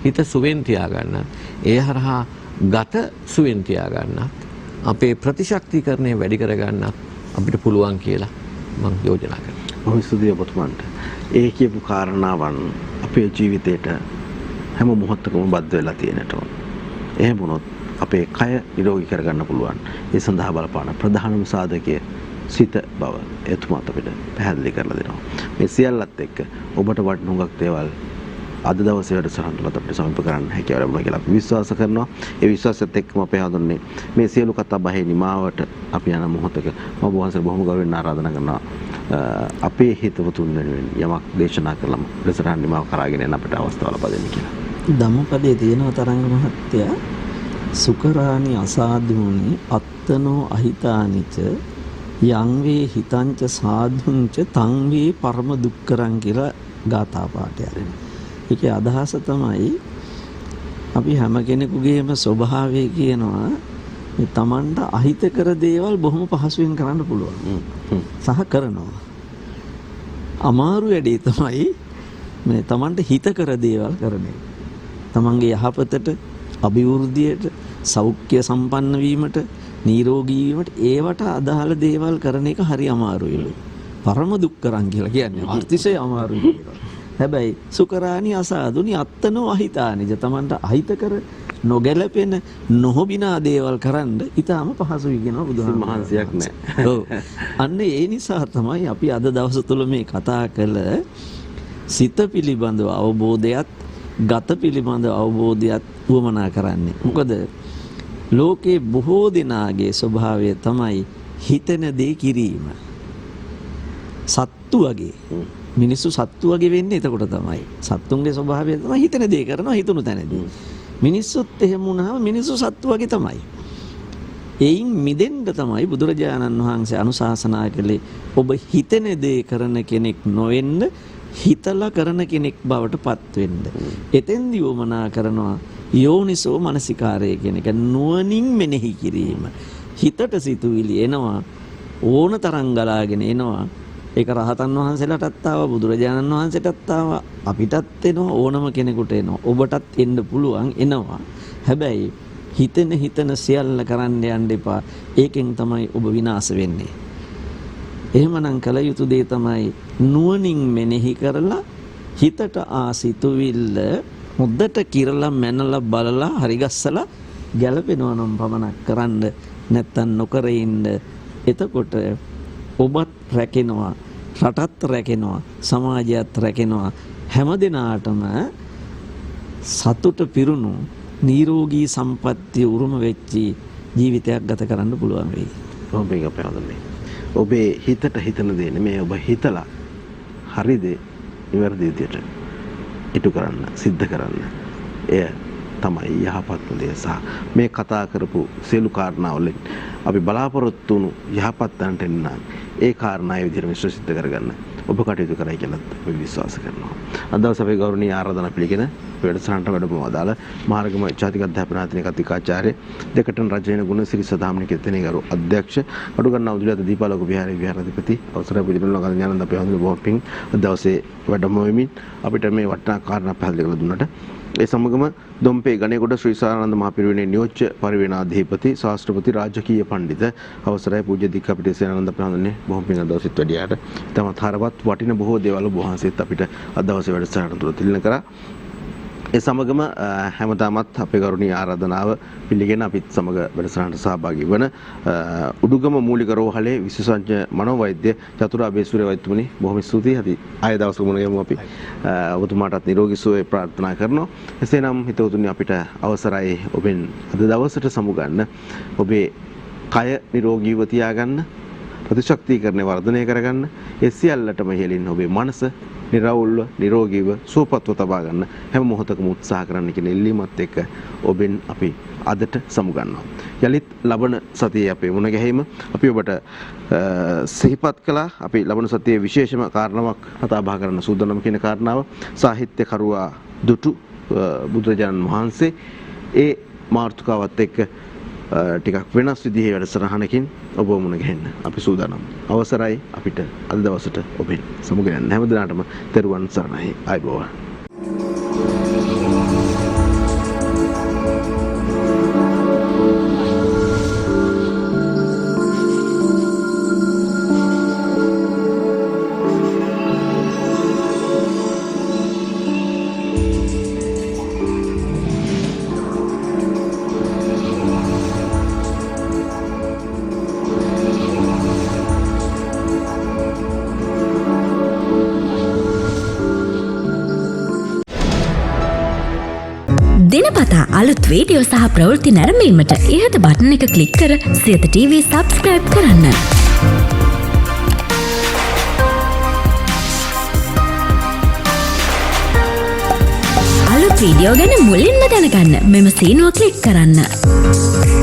හිත සුවෙන් තියාගන්නත් ඒ හරහා ගත සුවෙන් තියාගන්නත් අපේ ප්‍රතිශක්තිකරණය වැඩි කරගන්නත් අපිට පුළුවන් කියලා මම යෝජනා කරනවා. බොහොම ස්තුතියි ඔබතුමන්ට. ඒ කියපු කාරණාවන් අපේ ජීවිතේට හැම මොහොතකම බද්ධ වෙලා තියෙනට ඕන. එහෙම වුණොත් අපේ කය නිරෝගී කරගන්න පුළුවන්. ඒ සඳහා බලපාන ප්‍රධානම සාධකය සිත බව එතුමාත් අපිට පැහැදිලි කරලා දෙනවා. මේ සියල්ලත් එක්ක ඔබට වටින හුඟක් දේවල් අද දවසේ වැඩසටහන තුලත් අපිට සමීප කරන්න හැකියාව ලැබුණා කියලා අපි විශ්වාස කරනවා. ඒ විශ්වාසයත් එක්කම අපි හඳුන්වන්නේ මේ සියලු කතා බහේ නිමාවට අපි යන මොහොතක මම වහන්සේ බොහොම ගෞරවයෙන් ආරාධනා කරනවා අපේ හිතවතුන් වෙනුවෙන් යමක් දේශනා කළම වැඩසටහන නිමාව කරගෙන යන අපිට අවස්ථාව ලබා දෙන්න කියලා. ධම්මපදයේ තියෙනවා තරංග මහත්තයා සුකරාණි අසාධුනි අත්තනෝ අහිතානිච යං වේ හිතංච සාධුංච තං වේ පරම දුක්කරං කියලා ගාථා පාඨයක්. ඒකේ අදහස තමයි අපි හැම කෙනෙකුගේම ස්වභාවය කියනවා මේ Tamanට අහිතකර දේවල් බොහොම පහසුවෙන් කරන්න පුළුවන්. සහ කරනවා. අමාරු වැඩේ තමයි මේ Tamanට හිතකර දේවල් කරන එක. Tamanගේ යහපතට, අභිවෘද්ධියට, සෞඛ්‍ය සම්පන්න වීමට, නිරෝගී වීමට ඒවට අදාළ දේවල් කරන එක හරි අමාරුයිලු. පරම දුක්කරං කියලා කියන්නේ අර්ථිෂය අමාරුයි කියලා. හැබැයි සුකරාණි අසාදුනි අත්තනෝ අහිතානිජ තමන්ට අහිතකර නොගැලපෙන නොහොබිනා දේවල් කරන්න ඊටාම පහසුයි කියනවා බුදුහාමුදුරුවෝ. මහන්සියක් නැහැ. ඔව්. අන්න ඒ නිසා තමයි අපි අද දවස තුල මේ කතා කළ සිත පිළිබඳව අවබෝධයත් ගත පිළිබඳව අවබෝධයත් වමනා කරන්නේ. මොකද ලෝකේ බොහෝ දෙනාගේ ස්වභාවය තමයි හිතන දේ කිරීම. සත්තු වගේ මිනිස්සු සත්තු වගේ වෙන්නේ එතකොට තමයි. සත්තුන්ගේ ස්වභාවය තමයි හිතන දේ කරනවා හිතුණු තැනදී. මිනිස්සුත් එහෙම වුණාම මිනිස්සු සත්තු වගේ තමයි. එයින් මිදෙන්න තමයි බුදුරජාණන් වහන්සේ අනුශාසනා කළේ ඔබ හිතන දේ කරන කෙනෙක් නොවෙන්න හිතලා කරන කෙනෙක් බවට පත් වෙන්න. එතෙන්දී වමනා කරනවා යෝනිසෝ මනසිකාරය කියන එක නුවණින් මෙනෙහි කිරීම. හිතට සිතුවිලි එනවා ඕන තරම් ගලාගෙන එනවා. ඒක රහතන් වහන්සේලාටත් ආවා බුදුරජාණන් වහන්සේටත් ආවා අපිටත් එනවා ඕනම කෙනෙකුට එනවා ඔබටත් එන්න පුළුවන් එනවා. හැබැයි හිතන සියල්ල කරන්න යන්න එපා. ඒකෙන් තමයි ඔබ විනාශ වෙන්නේ. එහෙමනම් කල යුතු දේ තමයි නුවණින් මෙනෙහි කරලා හිතට ආසිතුවිල්ල මුද්දට කිරලා මැනලා බලලා හරිගස්සලා ගැලපෙනවා නම් පමණක් කරන්න නැත්තම් නොකර ඉන්න. එතකොට ඔබත් රැකෙනවා රටත් රැකෙනවා සමාජයත් රැකෙනවා හැම දිනාටම සතුට පිරුණු නිරෝගී සම්පත්තිය උරුම වෙච්චි ජීවිතයක් ගත කරන්න පුළුවන් වෙයි. කොහොමද මේක පැවඳන්නේ? ඔබේ හිතට හිතන දේ නෙමෙයි ඔබ හිතලා හරිද නිවැරදි විදියට ඉටු කරන්න සිද්ධ කරන්න. එය තමයි යහපත්ම දේ. සහ මේ කතා කරපු සියලු කාරණා වලින් අපි බලාපොරොත්තු වුණු යහපත් තැනට එන්න ඒ කාරණා ඒ විදිහට මිශ්‍ර සිද්ධ කරගන්න ඔබ කටයුතු කරයි කියලා අපි විශ්වාස කරනවා. අද දවසේ අපේ ගෞරවනීය ආරාධනා පිළිගෙන වැඩසටහනට වැඩම වදාළ මහරගම ජාතික අධ්‍යාපන ආයතනයේ කතිකාචාර්ය දෙකටන් රජේන ගුණසිරි සදාම්නික තෙනේගරු අධ්‍යක්ෂ අඩුගන්නා උදුලත දීපාලෝක විහාරයේ විහාරාධිපති අවසරයි පුජිනල නගර ඥානන්ද අපේ හඳුන බොහොම පිං අද දවසේ වැඩම වෙමින් අපිට මේ වටිනා කාරණා පැහැදිලි කරලා දුන්නට ඒ සමගම දොම්පේ ගණේගොඩ ශ්‍රී සාරානන්ද මහපිරිවෙනේ නියෝජ්‍ය පරිවේනාධිපති ශාස්ත්‍රපති රාජකීය පඬිත අවසරයි පූජ්‍ය දික්කපිටිය සේනානන්ද අපේ හඳුන්නේ බොහොම පිං අද දවසෙත් වැඩියාට තමත් හරවත් වටින බොහෝ දේවල් ඔබ වහන්සේත් අපිට අද දවසේ වැඩසටහන තුළ තිළින කරා. ඒ සමගම හැමදාමත් අපේ ගෞරවනීය ආරාධනාව පිළිගෙන අපිත් සමග වැඩසටහනට සහභාගී වන උඩුගම මූලික රෝහලේ විශේෂඥ මනෝවෛද්‍ය චතුර අබේසූරිය වෛද්‍යතුමනි බොහොම ස්තුතියි. අපි ආය දවසක මුණ ගැමු අපි ඔබතුමාටත් නිරෝගී සුවය ප්‍රාර්ථනා කරනවා. එසේනම් හිතවතුනි අපිට අවසරයි ඔබෙන් අද දවසට සමුගන්න ඔබේ කය නිරෝගීව තියාගන්න ප්‍රතිශක්තිකරණය වර්ධනය කරගන්න ඒ සියල්ලටම ඉහළින් ඔබේ මනස නිරවුල්ව නිරෝගීව සුවපත්ව තබා ගන්න හැම මොහොතකම උත්සාහ කරන්න කියන ඉල්ලීමත් එක්ක ඔබෙන් අපි අදට සමුගන්නවා. යලිත් ලබන සතියේ අපේ මුණ ගැහිම අපි ඔබට සිහිපත් කළා. අපි ලබන සතියේ විශේෂම කාරණාවක් කතා බහ කරන්න සූදානම් කියන කාරණාව සාහිත්‍ය කරුවා දුටු බුදුරජාණන් වහන්සේ ඒ මාතෘකාවත් එක්ක ටිකක් වෙනස් විදිහේ වැඩසටහනකින් ඔබ මුණ ගැහෙන්න අපි සූදානම්. අවසරයි අපිට අද දවසට ඔබෙන් සමුගෙන යන්න. හැමදෙනාටම තෙරුවන් සරණයි. ආයුබෝවන්. දිනපතා අලුත් වීඩියෝ සහ ප්‍රවෘත්ති නැරඹීමට ඉහත බටන් එක ක්ලික් කර සියත TV සබ්ස්ක්‍රයිබ් කරන්න. අලුත් වීඩියෝ ගැන මුලින්ම දැනගන්න මෙම සීනුව ක්ලික් කරන්න.